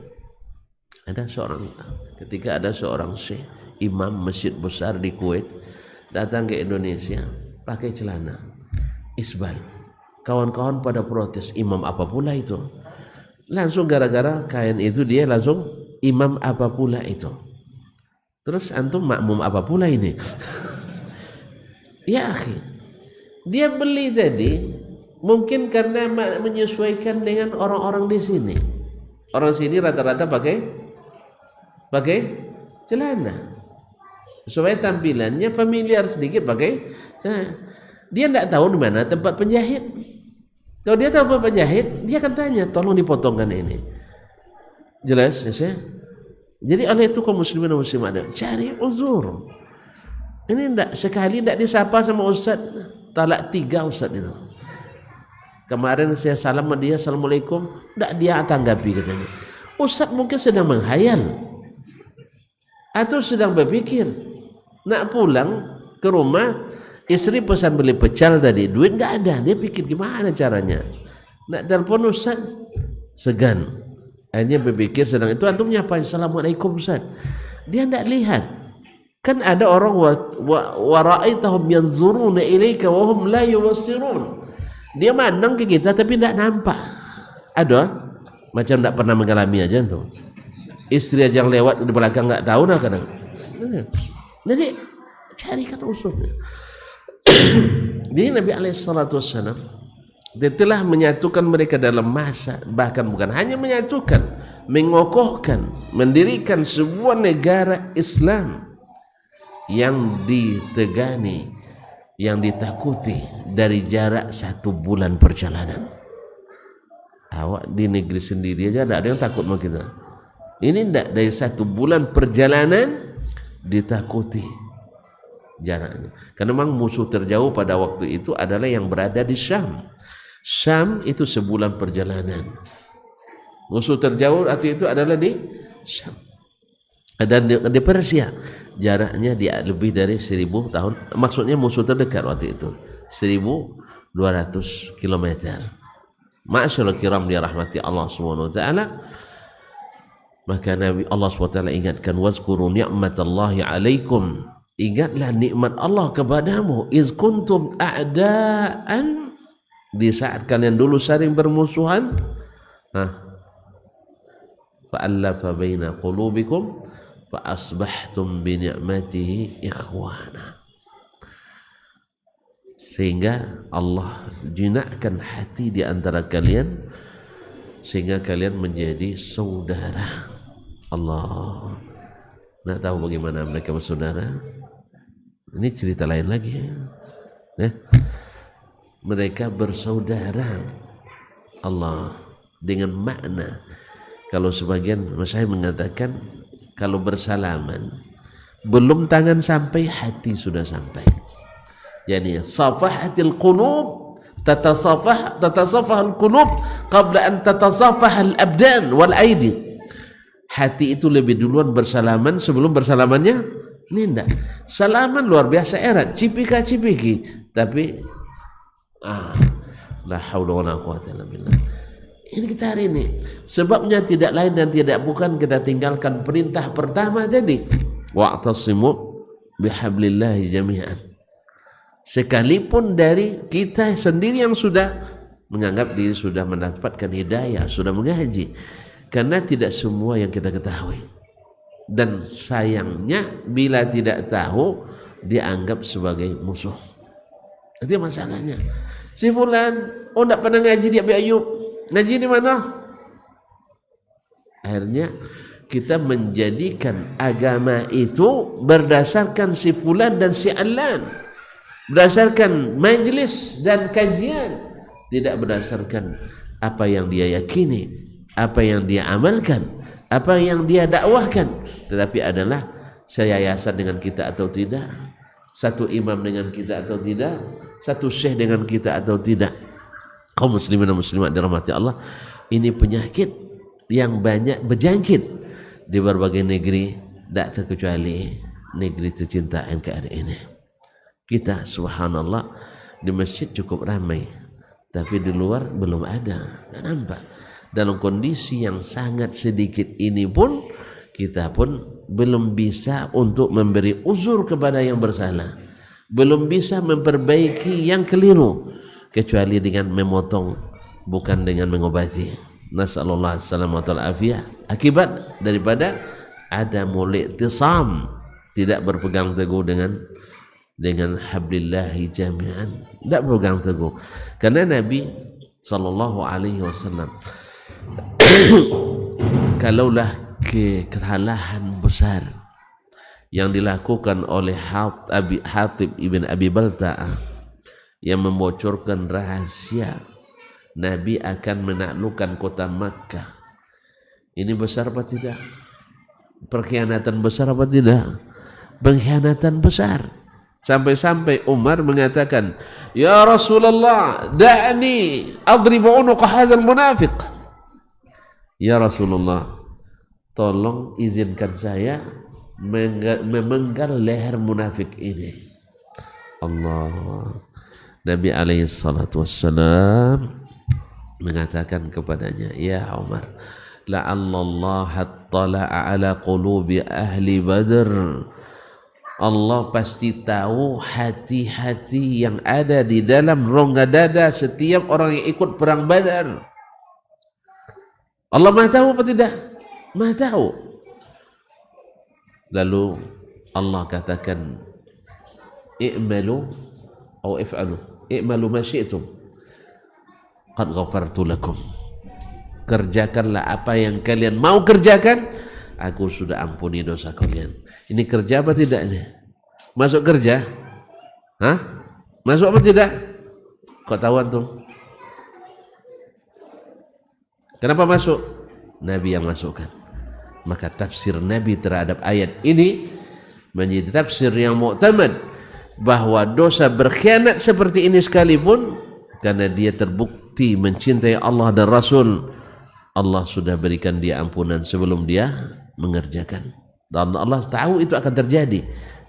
Ketika ada seorang syekh, imam masjid besar di Kuwait, datang ke Indonesia pakai celana isbal. Kawan-kawan pada protes, imam apa pula itu? Langsung gara-gara kain itu dia langsung imam apa pula itu? Terus antum makmum apa pula ini? Ya akhi, dia beli tadi mungkin karena menyesuaikan dengan orang-orang di sini. Orang sini rata-rata pakai celana. supaya tampilannya familiar sedikit pakai. Dia tidak tahu di mana tempat penjahit. Kalau dia tahu tempat penjahit, dia akan tanya, tolong dipotongkan ini. Jelas ya saya? Jadi oleh itu kaum muslimin dan muslimat cari uzur. Ini tidak sekali tidak disapa sama ustaz, talak 3 ustaz itu. Kemarin saya salam sama dia, assalamualaikum, tidak dia tanggapi katanya. Ustaz mungkin sedang menghayal atau sedang berpikir nak pulang ke rumah, istri pesan beli pecel tadi, duit nggak ada, dia pikir gimana caranya nak telepon ustaz, segan. Akhirnya berpikir sedang itu antum nyapain assalamualaikum ustaz, dia tidak lihat. Kan ada orang wa ra'aitahum yanzuruna ilaika wa hum la yubassirun. Dia mandang ke kita tapi tidak nampak. Ada macam tidak pernah mengalami aja tuh. Istri aja yang lewat di belakang nggak tahu nah kadang. Jadi carikan usulnya. Jadi Nabi alaihissalatu wassalam dia telah menyatukan mereka dalam masa, bahkan bukan hanya menyatukan, mengokohkan, mendirikan sebuah negara Islam yang ditegani, yang ditakuti dari jarak 1 bulan perjalanan. Awak di negeri sendiri aja ada yang takut sama kita. Ini tidak, dari 1 bulan perjalanan ditakuti jaraknya. Karena memang musuh terjauh pada waktu itu adalah yang berada di Syam. Syam itu 1 bulan perjalanan. Musuh terjauh waktu itu adalah di Syam. Dan di Persia jaraknya dia lebih dari 1000 tahun. Maksudnya musuh terdekat waktu itu 1200 km. Ma'asyarul kiram dirahmati Allah Subhanahu wa taala. Maka Nabi Allah SWT ingatkan, wazkuru ni'matallahi alaikum, ingatlah nikmat Allah kepadamu, iz kuntum a'daan, di saat kalian dulu saling bermusuhan, fa'allafa baina qulubikum fa asbahtum bi ni'matihi ikhwana. Sehingga Allah jinakkan hati di antara kalian sehingga kalian menjadi saudara. Allah. Nak tahu bagaimana mereka bersaudara? Ini cerita lain lagi. Mereka bersaudara Allah dengan makna, kalau sebagian masyayikh mengatakan kalau bersalaman belum tangan sampai, hati sudah sampai. Yani safahatil qulub, tatasafah al-qulub qabla an tatasafah al-abdan wal aidi. Hati itu lebih duluan bersalaman sebelum bersalamannya linda. Salaman luar biasa erat, cipika-cipiki, tapi la haula wala quwwata illa billah. Ini kita hari ini sebabnya tidak lain dan tidak bukan kita tinggalkan perintah pertama tadi, wa'tasimu bihablillahi jami'an. Sekalipun dari kita sendiri yang sudah menganggap diri sudah mendapatkan hidayah, sudah mengaji, karena tidak semua yang kita ketahui. Dan sayangnya bila tidak tahu dianggap sebagai musuh. Itu masalahnya. Si fulan, tidak pernah ngaji di Abi Ayub. Ngaji di mana? Akhirnya kita menjadikan agama itu berdasarkan si fulan dan si alan, berdasarkan majlis dan kajian, tidak berdasarkan apa yang dia yakini, apa yang dia amalkan, apa yang dia dakwahkan, tetapi adalah seyayasan dengan kita atau tidak, satu imam dengan kita atau tidak, satu syekh dengan kita atau tidak. Kaum muslimin dan muslimat dirahmati Allah, ini penyakit yang banyak berjangkit di berbagai negeri, tak terkecuali negeri tercinta NKRI ini. Kita subhanallah di masjid cukup ramai, tapi di luar belum ada, tak nampak. Dalam kondisi yang sangat sedikit ini pun kita pun belum bisa untuk memberi uzur kepada yang bersalah, belum bisa memperbaiki yang keliru, kecuali dengan memotong, bukan dengan mengobati. Nasallallahu alaihi afiyah. Akibat daripada ada muli'tisam, tidak berpegang teguh dengan hablillahi jami'an, tidak berpegang teguh. Karena Nabi sallallahu alaihi wasallam kalaulah kesalahan besar yang dilakukan oleh Hatib ibn Abi Balta'ah yang membocorkan rahasia Nabi akan menaklukkan kota Makkah. Ini besar apa tidak? Perkhianatan besar apa tidak? Pengkhianatan besar. Sampai-sampai Umar mengatakan, "Ya Rasulullah, da'ni adribu unuqa hadzal munafiq." Ya Rasulullah, tolong izinkan saya memenggal leher munafik ini. Allah. Nabi alaihi salatu wassalam mengatakan kepadanya, "Ya Umar, la'allallaha attala'a ala qulubi ahli Badr." Allah pasti tahu hati-hati yang ada di dalam rongga dada setiap orang yang ikut perang Badar. Allah Maha tahu apa tidak? Maha tahu. Lalu Allah katakan, "I'malu atau if'alu. I'malu ma syi'tum. Qad ghafartu lakum." Kerjakanlah apa yang kalian mau kerjakan, aku sudah ampuni dosa kalian. Ini kerja apa tidak ini? Masuk kerja? Hah? Masuk apa tidak? Kok tahu antum? Kenapa masuk? Nabi yang masukkan. Maka tafsir Nabi terhadap ayat ini menjadi tafsir yang mu'tamad, bahwa dosa berkhianat seperti ini sekalipun, karena dia terbukti mencintai Allah dan Rasul, Allah sudah berikan dia ampunan sebelum dia mengerjakan. Dan Allah tahu itu akan terjadi,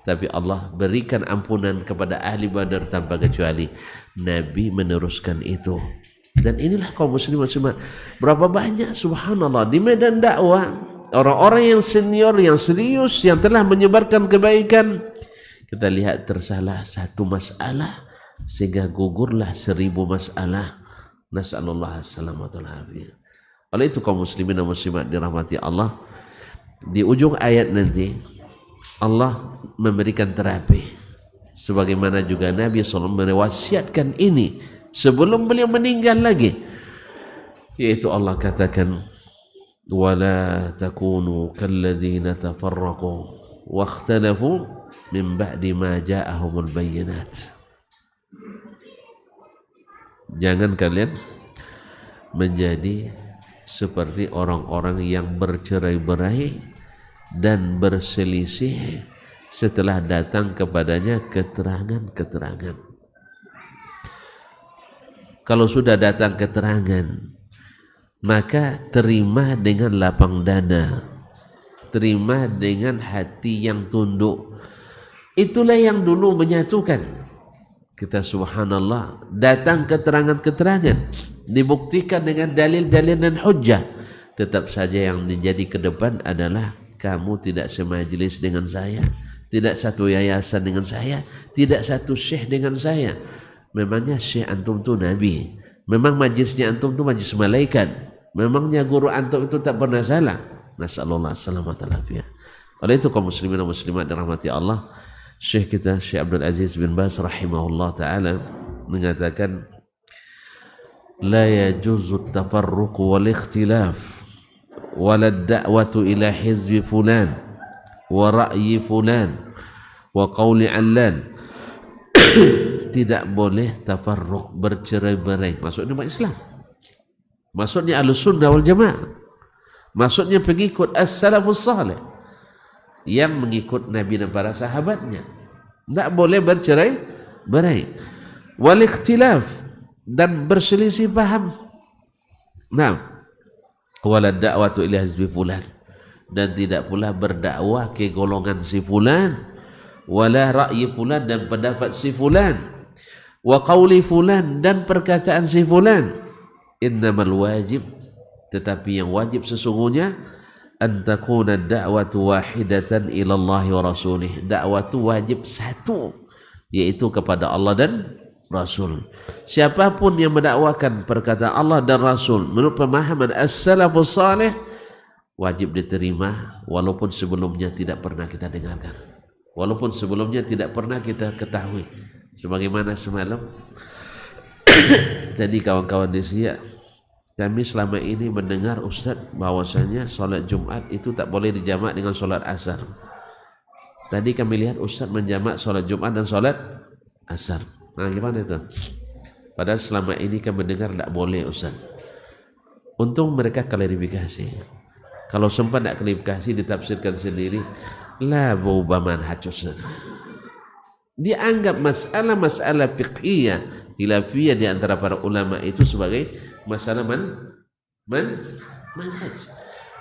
tapi Allah berikan ampunan kepada ahli Badar tanpa kecuali. Nabi meneruskan itu. Dan inilah kaum muslimin muslimat. Berapa banyak subhanallah di medan dakwah orang-orang yang senior, yang serius, yang telah menyebarkan kebaikan, kita lihat tersalah satu masalah sehingga gugurlah 1000 masalah. Nasallallahu alaihi wasallam. Oleh itu kaum muslimin dan muslimat dirahmati Allah, di ujung ayat nanti Allah memberikan terapi, sebagaimana juga Nabi SAW mewasiatkan ini sebelum beliau meninggal lagi, yaitu Allah katakan, "Wala takunu kalladzina tafarraqu wakhtalafu min ba'di ma ja'ahumul bayyinat." Jangan kalian menjadi seperti orang-orang yang bercerai-berai dan berselisih setelah datang kepadanya keterangan-keterangan. Kalau sudah datang keterangan, maka terima dengan lapang dada, terima dengan hati yang tunduk. Itulah yang dulu menyatukan kita. Subhanallah, datang keterangan-keterangan dibuktikan dengan dalil-dalil dan hujjah, tetap saja yang menjadi ke depan adalah kamu tidak semajelis dengan saya, tidak satu yayasan dengan saya, tidak satu syekh dengan saya. Memangnya syekh antum itu Nabi? Memang majlisnya antum itu majlis malaikat? Memangnya guru antum itu tak pernah salah? Nasallallahu alaihi. Oleh itu kaum muslimin dan muslimat dirahmati Allah, syekh kita Syekh Abdul Aziz bin Baz rahimahullah taala mengatakan, "La yajuzu at-tafarruq wal ikhtilaf wala ad-da'watu ila hizbi fulan wa ra'yi fulan wa qawli allan." Tidak boleh tafarruq, bercerai-berai. Maksudnya umat Islam, maksudnya Ahlus Sunnah wal Jamaah, maksudnya pengikut as-salafus salih yang mengikut Nabi dan para sahabatnya. Tidak boleh bercerai-berai. Wal ikhtilaf, dan berselisih paham. Nah, wala da'watu ila hizbi fulan, dan tidak pula berdakwah ke golongan si fulan, wala ra'yi fulan, dan pendapat si fulan, wa qawli fulan, dan perkataan si fulan. Innamal wajib, tetapi yang wajib sesungguhnya, an takuna da'watu wahidatan ila Allah wa rasulih. Dakwah itu wajib satu, yaitu kepada Allah dan Rasul. Siapapun yang mendakwakan perkataan Allah dan Rasul menurut pemahaman as-salafus salih, wajib diterima walaupun sebelumnya tidak pernah kita dengarkan, walaupun sebelumnya tidak pernah kita ketahui. Sebagaimana semalam jadi kawan-kawan di Siak, kami selama ini mendengar Ustaz bahwasanya sholat Jumat itu tak boleh dijamak dengan sholat asar. Tadi kami lihat Ustaz menjamak sholat Jumat dan sholat Asar. Nah gimana itu? Padahal selama ini kami dengar tidak boleh Ustaz. Untung mereka klarifikasi. Kalau sempat tidak klarifikasi ditafsirkan sendiri, la berubah manhaj Ustaz. Dianggap masalah fiqhiyah, khilafiyah di antara para ulama itu sebagai masalah manhaj.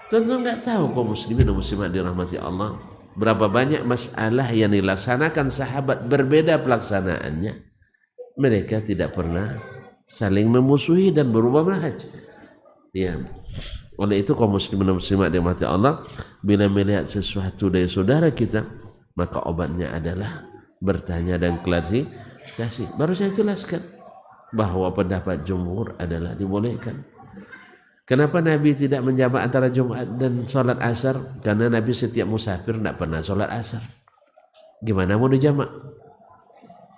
Tentu enggak tahu kaum muslimin dan muslimat dirahmati Allah, berapa banyak masalah yang dilaksanakan sahabat berbeda pelaksanaannya. Mereka tidak pernah saling memusuhi dan berubah manhaj. Ya. Oleh itu kaum muslimin dan muslimat dirahmati Allah, bila melihat sesuatu dari saudara kita, maka obatnya adalah bertanya dan klarifikasi. Baru saya jelaskan bahwa pendapat jumhur adalah dibolehkan. Kenapa Nabi tidak menjamak antara Jumat dan sholat asar? Karena Nabi setiap musafir tidak pernah sholat asar. Gimana mau dijamak?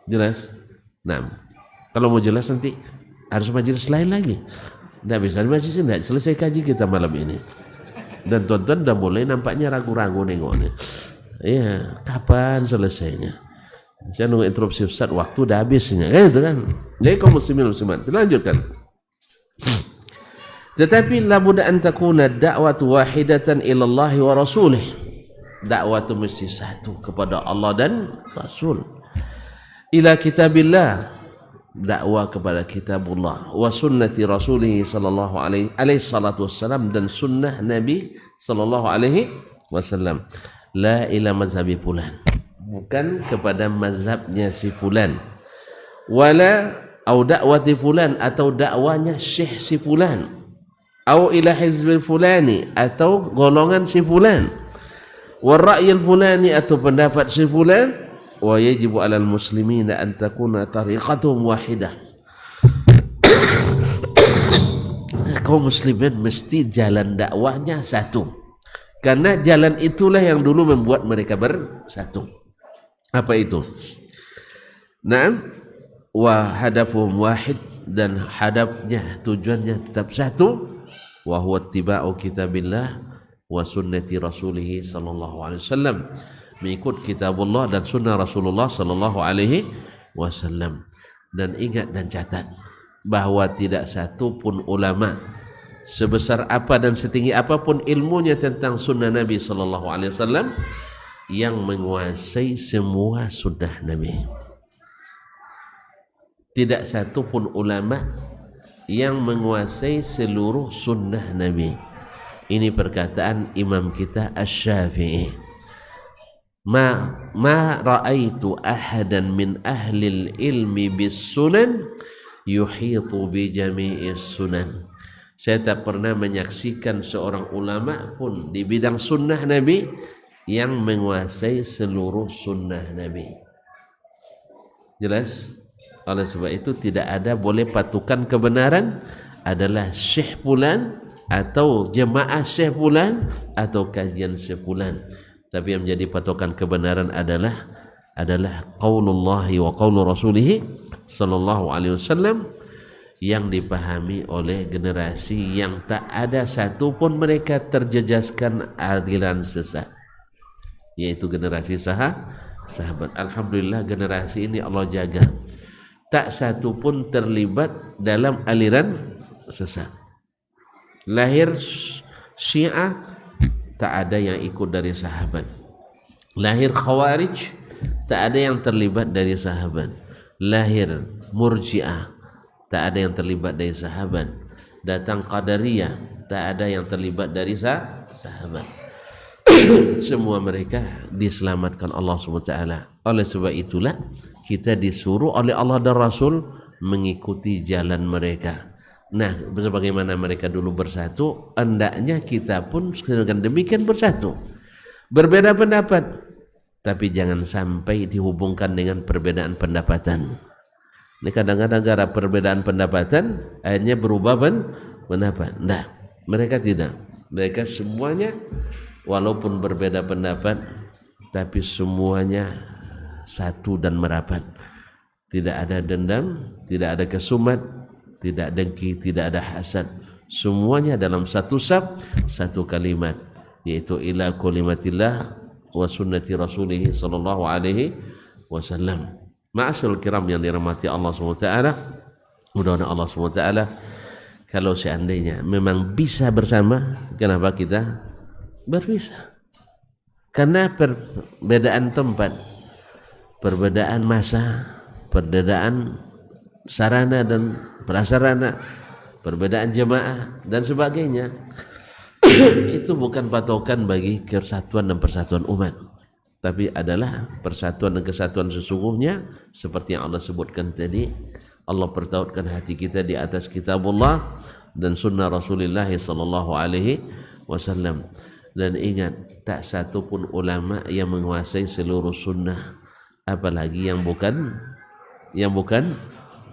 Jelas? Nah, kalau mau jelas nanti harus majelis lain lagi. Tidak bisa di majelis ini. Selesai kaji kita malam ini. Dan tuan-tuan sudah mulai nampaknya ragu-ragu nengoknya. Iya, kapan selesainya? Saya nunggu interupsi Ustaz, waktu dah habisnya. Itu kan. Jadi kaum muslimin muslimat, dilanjutkan. Tetapi la budda an takuna da'watu wahidatan ila Allah wa rasulih. Dakwah itu mesti satu kepada Allah dan Rasul. Ila kitabillah, dakwah kepada kitabullah, wa sunnati rasulih sallallahu alaihi salatu wassalam, dan sunnah Nabi sallallahu alaihi wasallam. La ila mazhabi fulan, bukan kepada mazhabnya si fulan. Wala au da'wati fulan, atau dakwanya syekh si fulan. Au ila hizbil fulani, atau golongan si fulan. Wa ra'yil fulani, atau pendapat si fulan. Wa yajibu 'alal muslimina an takuna tariqatuhum wahidah. Kaum muslimin mesti jalan dakwahnya satu. Karena jalan itulah yang dulu membuat mereka bersatu. Apa itu? Naam, wa hadafuhum wahid, dan hadapnya, tujuannya tetap satu. Wa huwa ittiba'u kitabillah wa sunnati rasulih sallallahu alaihi wasallam, mengikut kitabullah dan sunnah Rasulullah sallallahu alaihi wasallam. Dan ingat dan catat bahwa tidak satu pun ulama, sebesar apa dan setinggi apapun ilmunya tentang sunnah Nabi sallallahu alaihi wasallam, yang menguasai semua sunnah Nabi. Tidak satu pun ulama yang menguasai seluruh sunnah Nabi. Ini perkataan imam kita Asy-Syafi'i. Ma ra'aitu ahadan min ahlil ilmi bis sunan yuhitu bi jami'is sunan. Saya tak pernah menyaksikan seorang ulama pun di bidang sunnah Nabi yang menguasai seluruh sunnah Nabi. Jelas? Oleh sebab itu tidak ada boleh patukan kebenaran adalah syekh fulan atau jemaah syekh fulan atau kajian syekh fulan. Tapi yang menjadi patokan kebenaran adalah qaulullah wa qaulu rasulih sallallahu alaihi wasallam, yang dipahami oleh generasi yang tak ada satu pun mereka terjejaskan aliran sesat, yaitu generasi sahabat. Alhamdulillah generasi ini Allah jaga, tak satu pun terlibat dalam aliran sesat. Lahir Syiah, tak ada yang ikut dari sahabat. Lahir Khawarij, tak ada yang terlibat dari sahabat. Lahir Murji'ah, tak ada yang terlibat dari sahabat. Datang Qadariyah, tak ada yang terlibat dari sahabat. Semua mereka diselamatkan Allah SWT. Oleh sebab itulah kita disuruh oleh Allah dan Rasul mengikuti jalan mereka. Nah, bagaimana mereka dulu bersatu, hendaknya kita pun dengan demikian bersatu. Berbeda pendapat, tapi jangan sampai dihubungkan dengan perbedaan pendapatan. Ini kadang-kadang gara perbedaan pendapatan akhirnya berubah pendapat. Nah, mereka tidak. Mereka semuanya walaupun berbeda pendapat, tapi semuanya satu dan merapat. Tidak ada dendam, tidak ada kesumat, tidak dengki, tidak ada hasad. Semuanya dalam satu sab, satu kalimat, yaitu ila kalimatillah wa sunnati rasulih sallallahu alaihi wasallam. Ma'asyiral kiram yang dirahmati Allah SWT, mudah-mudahan Allah SWT kalau seandainya memang bisa bersama, kenapa kita berpisah? Karena perbedaan tempat, perbedaan masa, perbedaan sarana dan prasarana, perbedaan jemaah dan sebagainya, itu bukan patokan bagi kesatuan dan persatuan umat, tapi adalah persatuan dan kesatuan sesungguhnya seperti yang Allah sebutkan tadi. Allah pertautkan hati kita di atas kitabullah dan sunnah Rasulullah sallallahu alaihi wasallam. Dan ingat, tak satu pun ulama yang menguasai seluruh sunnah, apalagi yang bukan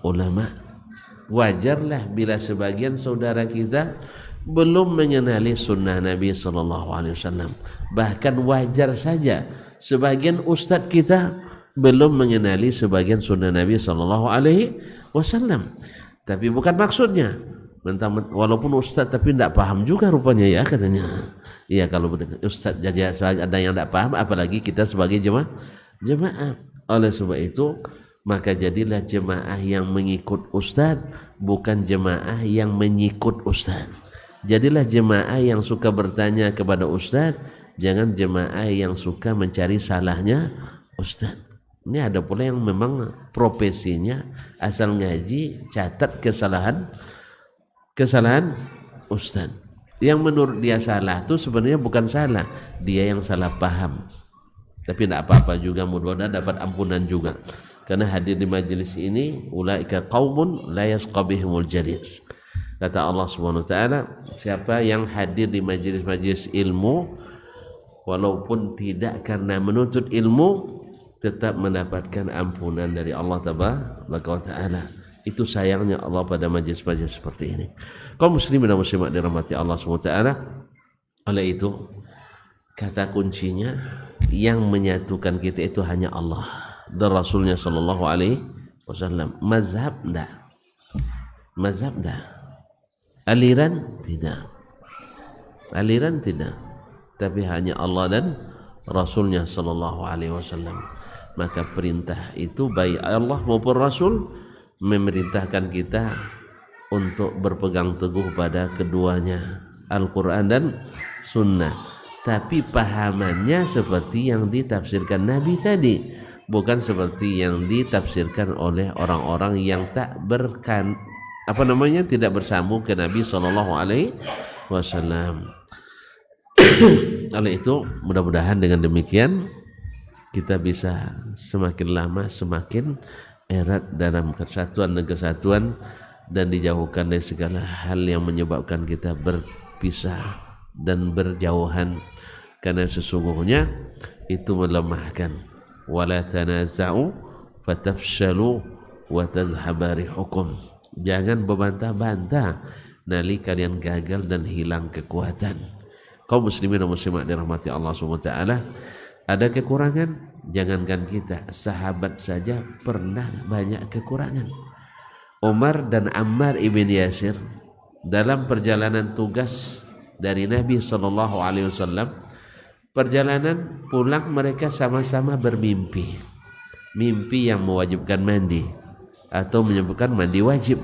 ulama. Wajarlah bila sebagian saudara kita belum mengenali sunnah Nabi sallallahu alaihi wasallam. Bahkan wajar saja sebagian ustadz kita belum mengenali sebagian sunnah Nabi sallallahu alaihi wasallam. Tapi bukan maksudnya walaupun ustadz tapi tidak paham juga rupanya ya katanya. Iya, kalau ustadz jadi ada yang tidak paham, apalagi kita sebagai jemaah. Oleh sebab itu, maka jadilah jemaah yang mengikut ustadz, bukan jemaah yang mengikut ustadz. Jadilah jemaah yang suka bertanya kepada ustadz, jangan jemaah yang suka mencari salahnya ustadz. Ini ada pula yang memang profesinya asal ngaji catat kesalahan ustadz. Yang menurut dia salah itu sebenarnya bukan salah, dia yang salah paham. Tapi tidak apa-apa juga, mudah-mudahan dapat ampunan juga. Karena hadir di majelis ini, ulaika qaumun la yasqa bihimul jalis. Kata Allah Subhanahu wa taala, siapa yang hadir di majelis-majelis ilmu walaupun tidak karena menuntut ilmu, tetap mendapatkan ampunan dari Allah Tabaraka wa taala. Itu sayangnya Allah pada majelis-majelis seperti ini. Kaum muslimin dan muslimat dirahmati Allah Subhanahu wa taala. Oleh itu, kata kuncinya yang menyatukan kita itu hanya Allah dan Rasulnya sallallahu alaihi wasallam. Mazhab enggak. Aliran tidak. Tapi hanya Allah dan Rasulnya sallallahu alaihi wasallam. Maka perintah itu baik Allah maupun Rasul memerintahkan kita untuk berpegang teguh pada keduanya, Al-Quran dan Sunnah. Tapi pahamannya seperti yang ditafsirkan Nabi tadi, bukan seperti yang ditafsirkan oleh orang-orang yang tidak bersambung ke Nabi Sallallahu Alaihi Wasallam. Oleh itu, mudah-mudahan dengan demikian kita bisa semakin lama semakin erat dalam kesatuan dan kesatuan, dan dijauhkan dari segala hal yang menyebabkan kita berpisah dan berjauhan, karena sesungguhnya itu melemahkan. Wala tanaza'u fatafshalu wa tazhaba rihukum. Jangan berbantah-bantah, nali kalian gagal dan hilang kekuatan. Kaum muslimin dan muslimat dirahmati Allah Subhanahu wa taala, ada kekurangan. Jangankan kita, sahabat saja pernah banyak kekurangan. Umar dan Ammar ibn Yasir dalam perjalanan tugas dari Nabi sallallahu alaihi wasallam, perjalanan pulang mereka sama-sama bermimpi. Mimpi yang mewajibkan mandi atau menyebutkan mandi wajib.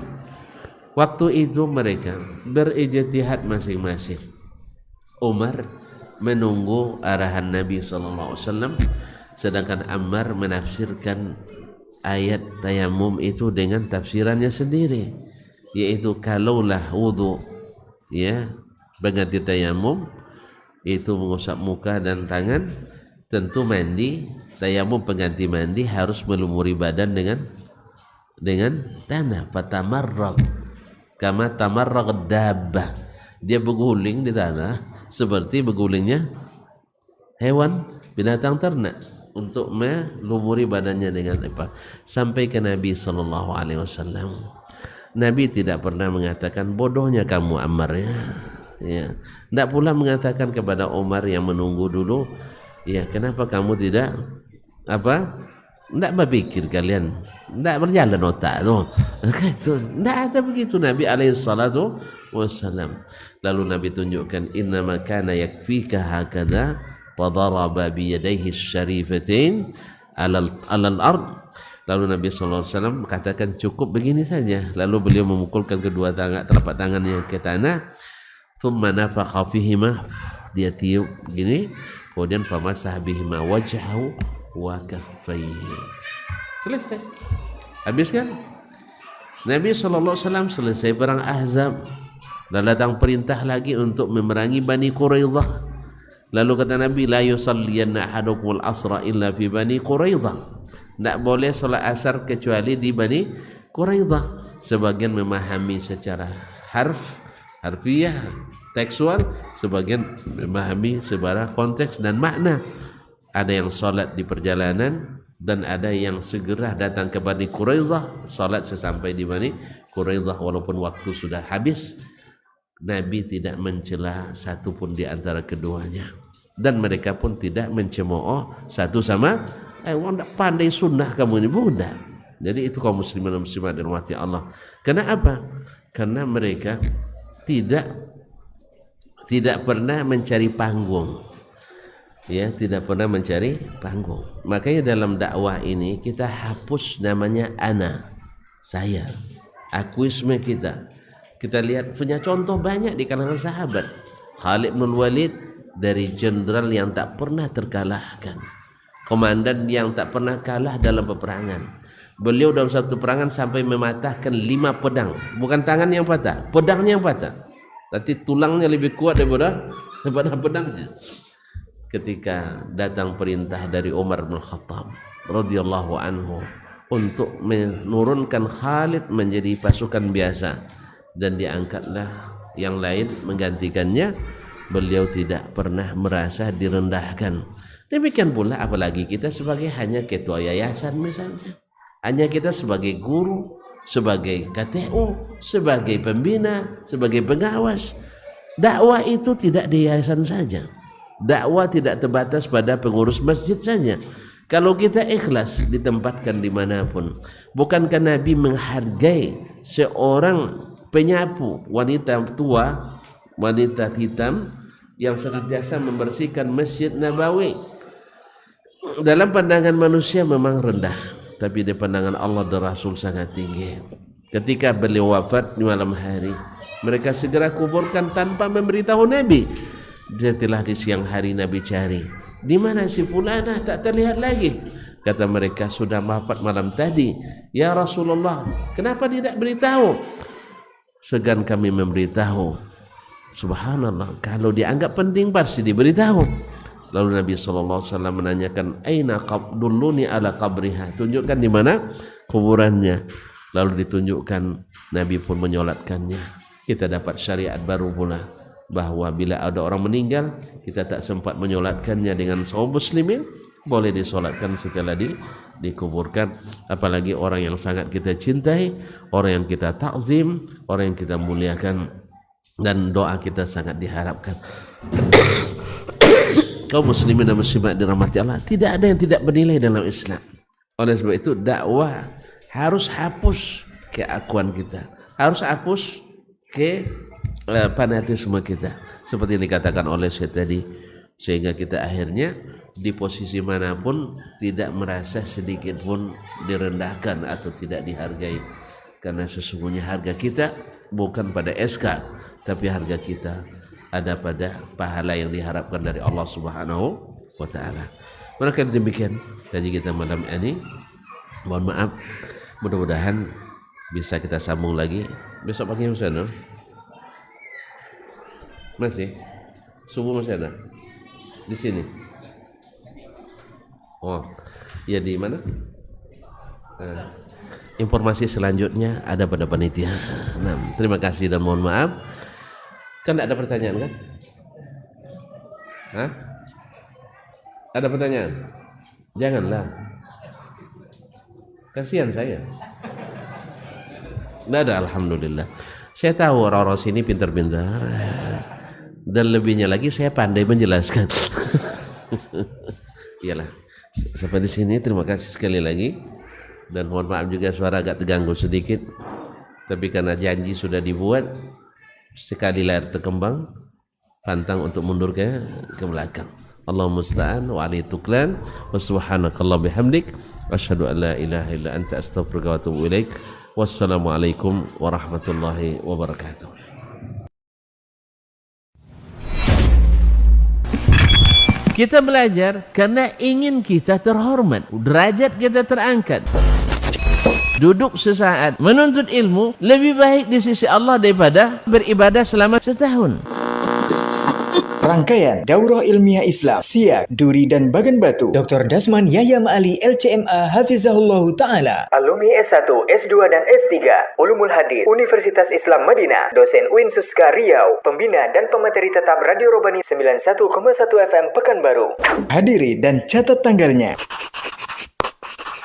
Waktu itu mereka berijtihad masing-masing. Umar menunggu arahan Nabi sallallahu alaihi wasallam, sedangkan Ammar menafsirkan ayat tayamum itu dengan tafsirannya sendiri, yaitu kalaulah wudu ya berganti tayamum itu mengusap muka dan tangan, tentu mandi tayamum pengganti mandi harus melumuri badan dengan tanah. Fatamarrag kama tamarrag dabbah, dia berguling di tanah seperti bergulingnya hewan binatang ternak untuk melumuri badannya dengan apa? Sampai ke Nabi sallallahu alaihi wasallam. Nabi tidak pernah mengatakan bodohnya kamu Ammar ya. Tidak pula mengatakan kepada Umar yang menunggu dulu, ya kenapa kamu tidak tidak berpikir kalian, tidak berjalan otak tu. Tidak ada begitu Nabi alaihi salatu wasallam. Lalu Nabi tunjukkan innama kana yakfika hakadha wa daraba bi yadayhi syarifatain 'alal ard. Lalu Nabi SAW katakan cukup begini saja. Lalu beliau memukulkan kedua telapak tangannya ke tanah. Thumma nafakha fihima, dia tiup begini. Kemudian famasah bihima wajhahu wa kaffaihi. Selesai. Habis kan? Nabi SAW selesai perang Ahzab. Dan datang perintah lagi untuk memerangi Bani Quraidah. Lalu kata Nabi, la yusalliyanna ahadukumul asra illa fi Bani Quraidah. Tidak boleh solat asar kecuali di Bani Quraidah. Sebagian memahami secara harfiah, tekstual, sebagian memahami secara konteks dan makna. Ada yang solat di perjalanan dan ada yang segera datang ke Bani Quraidah, solat sesampai di Bani Quraidah walaupun waktu sudah habis. Nabi tidak mencela satu pun di antara keduanya, dan mereka pun tidak mencemooh satu sama tak pandai sunnah kamu ini, budak. Jadi itu kaum muslimin dan muslimat dirahmati Allah. Karena apa? Karena mereka tidak pernah mencari panggung. Ya, tidak pernah mencari panggung. Makanya dalam dakwah ini kita hapus namanya ana, saya, akuisme kita. Kita lihat punya contoh banyak di kalangan sahabat. Khalid bin Walid dari jenderal yang tak pernah terkalahkan, komandan yang tak pernah kalah dalam peperangan. Beliau dalam satu peperangan sampai mematahkan 5 pedang. Bukan tangan yang patah, pedangnya yang patah. Nanti tulangnya lebih kuat daripada pedangnya. Ketika datang perintah dari Umar bin Khattab radhiyallahu anhu untuk menurunkan Khalid menjadi pasukan biasa dan diangkatlah yang lain menggantikannya, beliau tidak pernah merasa direndahkan. Demikian pula apalagi kita sebagai hanya ketua yayasan misalnya, hanya kita sebagai guru, sebagai KTU, sebagai pembina, sebagai pengawas. Dakwah itu tidak di yayasan saja. Dakwah tidak terbatas pada pengurus masjid saja. Kalau kita ikhlas ditempatkan dimanapun. Bukankah Nabi menghargai seorang penyapu, wanita tua, wanita hitam yang senantiasa membersihkan Masjid Nabawi? Dalam pandangan manusia memang rendah, tapi di pandangan Allah dan Rasul sangat tinggi. Ketika beliau wafat di malam hari, mereka segera kuburkan tanpa memberitahu Nabi. Dia telah di siang hari Nabi cari, di mana si fulanah, tak terlihat lagi. Kata mereka, sudah wafat malam tadi. Ya Rasulullah, kenapa tidak beritahu? Segan kami memberitahu. Subhanallah, kalau dianggap penting pasti diberitahu. Lalu Nabi SAW menanyakan, aina dulluni ala qabriha, tunjukkan di mana kuburannya. Lalu ditunjukkan, Nabi pun menyolatkannya. Kita dapat syariat baru pula, bahwa bila ada orang meninggal kita tak sempat menyolatkannya dengan kaum muslimin, boleh disolatkan setelah dikuburkan. Apalagi orang yang sangat kita cintai, orang yang kita takzim, orang yang kita muliakan, dan doa kita sangat diharapkan. Kaum muslimin dan muslimat dirahmati Allah, tidak ada yang tidak bernilai dalam Islam. Oleh sebab itu dakwah harus hapus keakuan kita, harus hapus fanatisme kita, seperti yang dikatakan oleh saya tadi, sehingga kita akhirnya di posisi manapun tidak merasa sedikit pun direndahkan atau tidak dihargai. Karena sesungguhnya harga kita bukan pada SK, tapi harga kita ada pada pahala yang diharapkan dari Allah Subhanahu wa taala. Maka demikian kaji kita malam ini. Mohon maaf, mudah-mudahan bisa kita sambung lagi besok pagi misalnya. Masih? Subuh masih ada? Di sini? Oh, ya di mana? Informasi selanjutnya ada pada panitia. Nah, terima kasih dan mohon maaf. Kan tidak ada pertanyaan kan? Hah? Ada pertanyaan? Janganlah. Kasihan saya. Tidak ada, alhamdulillah. Saya tahu orang-orang sini pintar-pintar. Dan lebihnya lagi saya pandai menjelaskan. Iyalah. Sampai di sini terima kasih sekali lagi. Dan mohon maaf juga suara agak terganggu sedikit. Tapi karena janji sudah dibuat, sekali layar terkembang, pantang untuk mundur ke belakang. Allahumma musta'an wa alaihi tuklan wa subhanakallah bihamdik asyhadu an la ilaha illa anta astaghfiruka wa atubu ilaik. Wassalamualaikum warahmatullahi wabarakatuh. Kita belajar karena ingin kita terhormat, derajat kita terangkat. Duduk sesaat menuntut ilmu lebih baik di sisi Allah daripada beribadah selama setahun. Rangkaian Daurah Ilmiah Islam Siak, Duri dan Bagan Batu Dr. Dasman Yahya Ma'ali LCMA Hafizahullah Ta'ala, alumni S1, S2 dan S3 Ulumul Hadis Universitas Islam Madinah, dosen UIN Suska Riau, pembina dan pemateri tetap Radio Robani 91,1 FM Pekanbaru. Hadiri dan catat tanggalnya: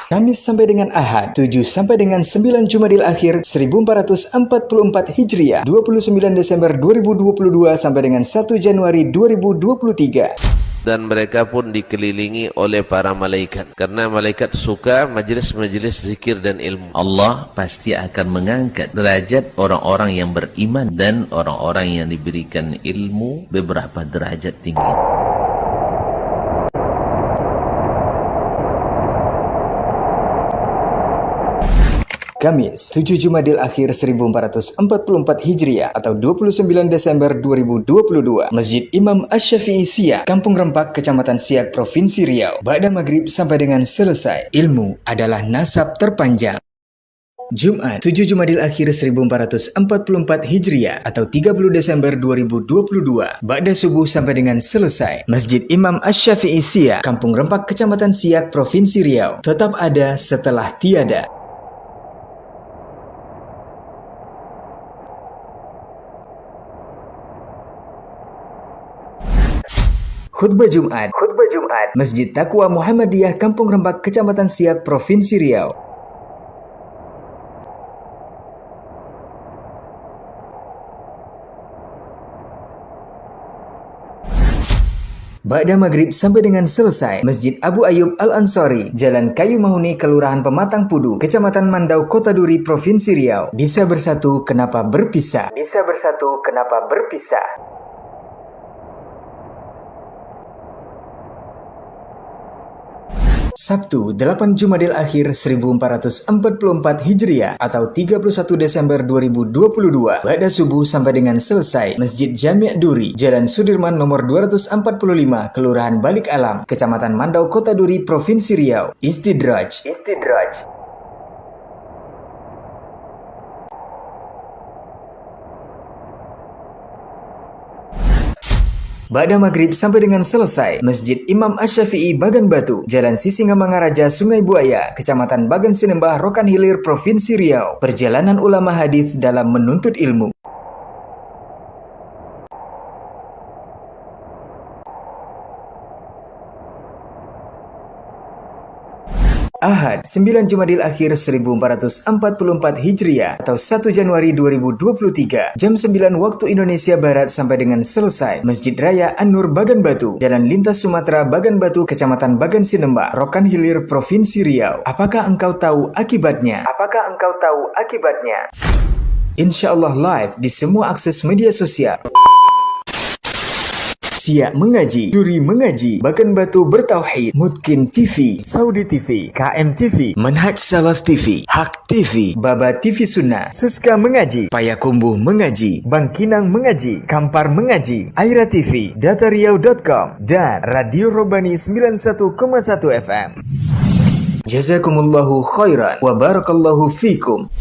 Kamis sampai dengan Ahad, 7 sampai dengan 9 Jumadil Akhir 1444 Hijriah, 29 Desember 2022 sampai dengan 1 Januari 2023. Dan mereka pun dikelilingi oleh para malaikat, karena malaikat suka majelis-majelis zikir dan ilmu. Allah pasti akan mengangkat derajat orang-orang yang beriman dan orang-orang yang diberikan ilmu beberapa derajat tinggi. Kamis, 7 Jumadil Akhir 1444 Hijriah atau 29 Desember 2022, Masjid Imam Asy-Syafi'i Siak, Kampung Rempak, Kecamatan Siak, Provinsi Riau. Ba'da maghrib sampai dengan selesai. Ilmu adalah nasab terpanjang. Jumat, 7 Jumadil Akhir 1444 Hijriah atau 30 Desember 2022, Ba'da subuh sampai dengan selesai. Masjid Imam Asy-Syafi'i Siak, Kampung Rempak, Kecamatan Siak, Provinsi Riau. Tetap ada setelah tiada. Khutbah Jumat, Masjid Taqwa Muhammadiyah, Kampung Rempak, Kecamatan Siak, Provinsi Riau. Ba'da maghrib sampai dengan selesai. Masjid Abu Ayyub Al-Ansari, Jalan Kayu Mahuni, Kelurahan Pematang Pudu, Kecamatan Mandau, Kota Duri, Provinsi Riau. Bisa bersatu, kenapa berpisah? Bisa bersatu, kenapa berpisah? Sabtu, 8 Jumadil Akhir 1444 Hijriah atau 31 Desember 2022, Ba'da subuh sampai dengan selesai. Masjid Jami' Duri, Jalan Sudirman nomor 245, Kelurahan Balik Alam, Kecamatan Mandau, Kota Duri, Provinsi Riau. Istidraj. Ba'da maghrib sampai dengan selesai. Masjid Imam Asy-Syafi'i Bagan Batu, Jalan Sisingamangaraja, Sungai Buaya, Kecamatan Bagan Sinembah, Rokan Hilir, Provinsi Riau. Perjalanan ulama hadis dalam menuntut ilmu. Ahad, 9 Jumadil Akhir 1444 Hijriah atau 1 Januari 2023, jam 9 waktu Indonesia Barat sampai dengan selesai. Masjid Raya An-Nur Bagan Batu, Jalan Lintas Sumatera Bagan Batu, Kecamatan Bagan Sinembah, Rokan Hilir, Provinsi Riau. Apakah engkau tahu akibatnya? Insya Allah live di semua akses media sosial. Siak mengaji, Duri mengaji, Bagan Batu bertauhid, Mutkin TV, Saudi TV, KM TV, Manhaj Salaf TV, Hak TV, Baba TV Sunnah, Suska mengaji, Payakumbuh mengaji, Bangkinang mengaji, Kampar mengaji, Aira TV, datariau.com, dan Radio Robani 91,1 FM. Jazakumullahu khairan wa barakallahu fikum.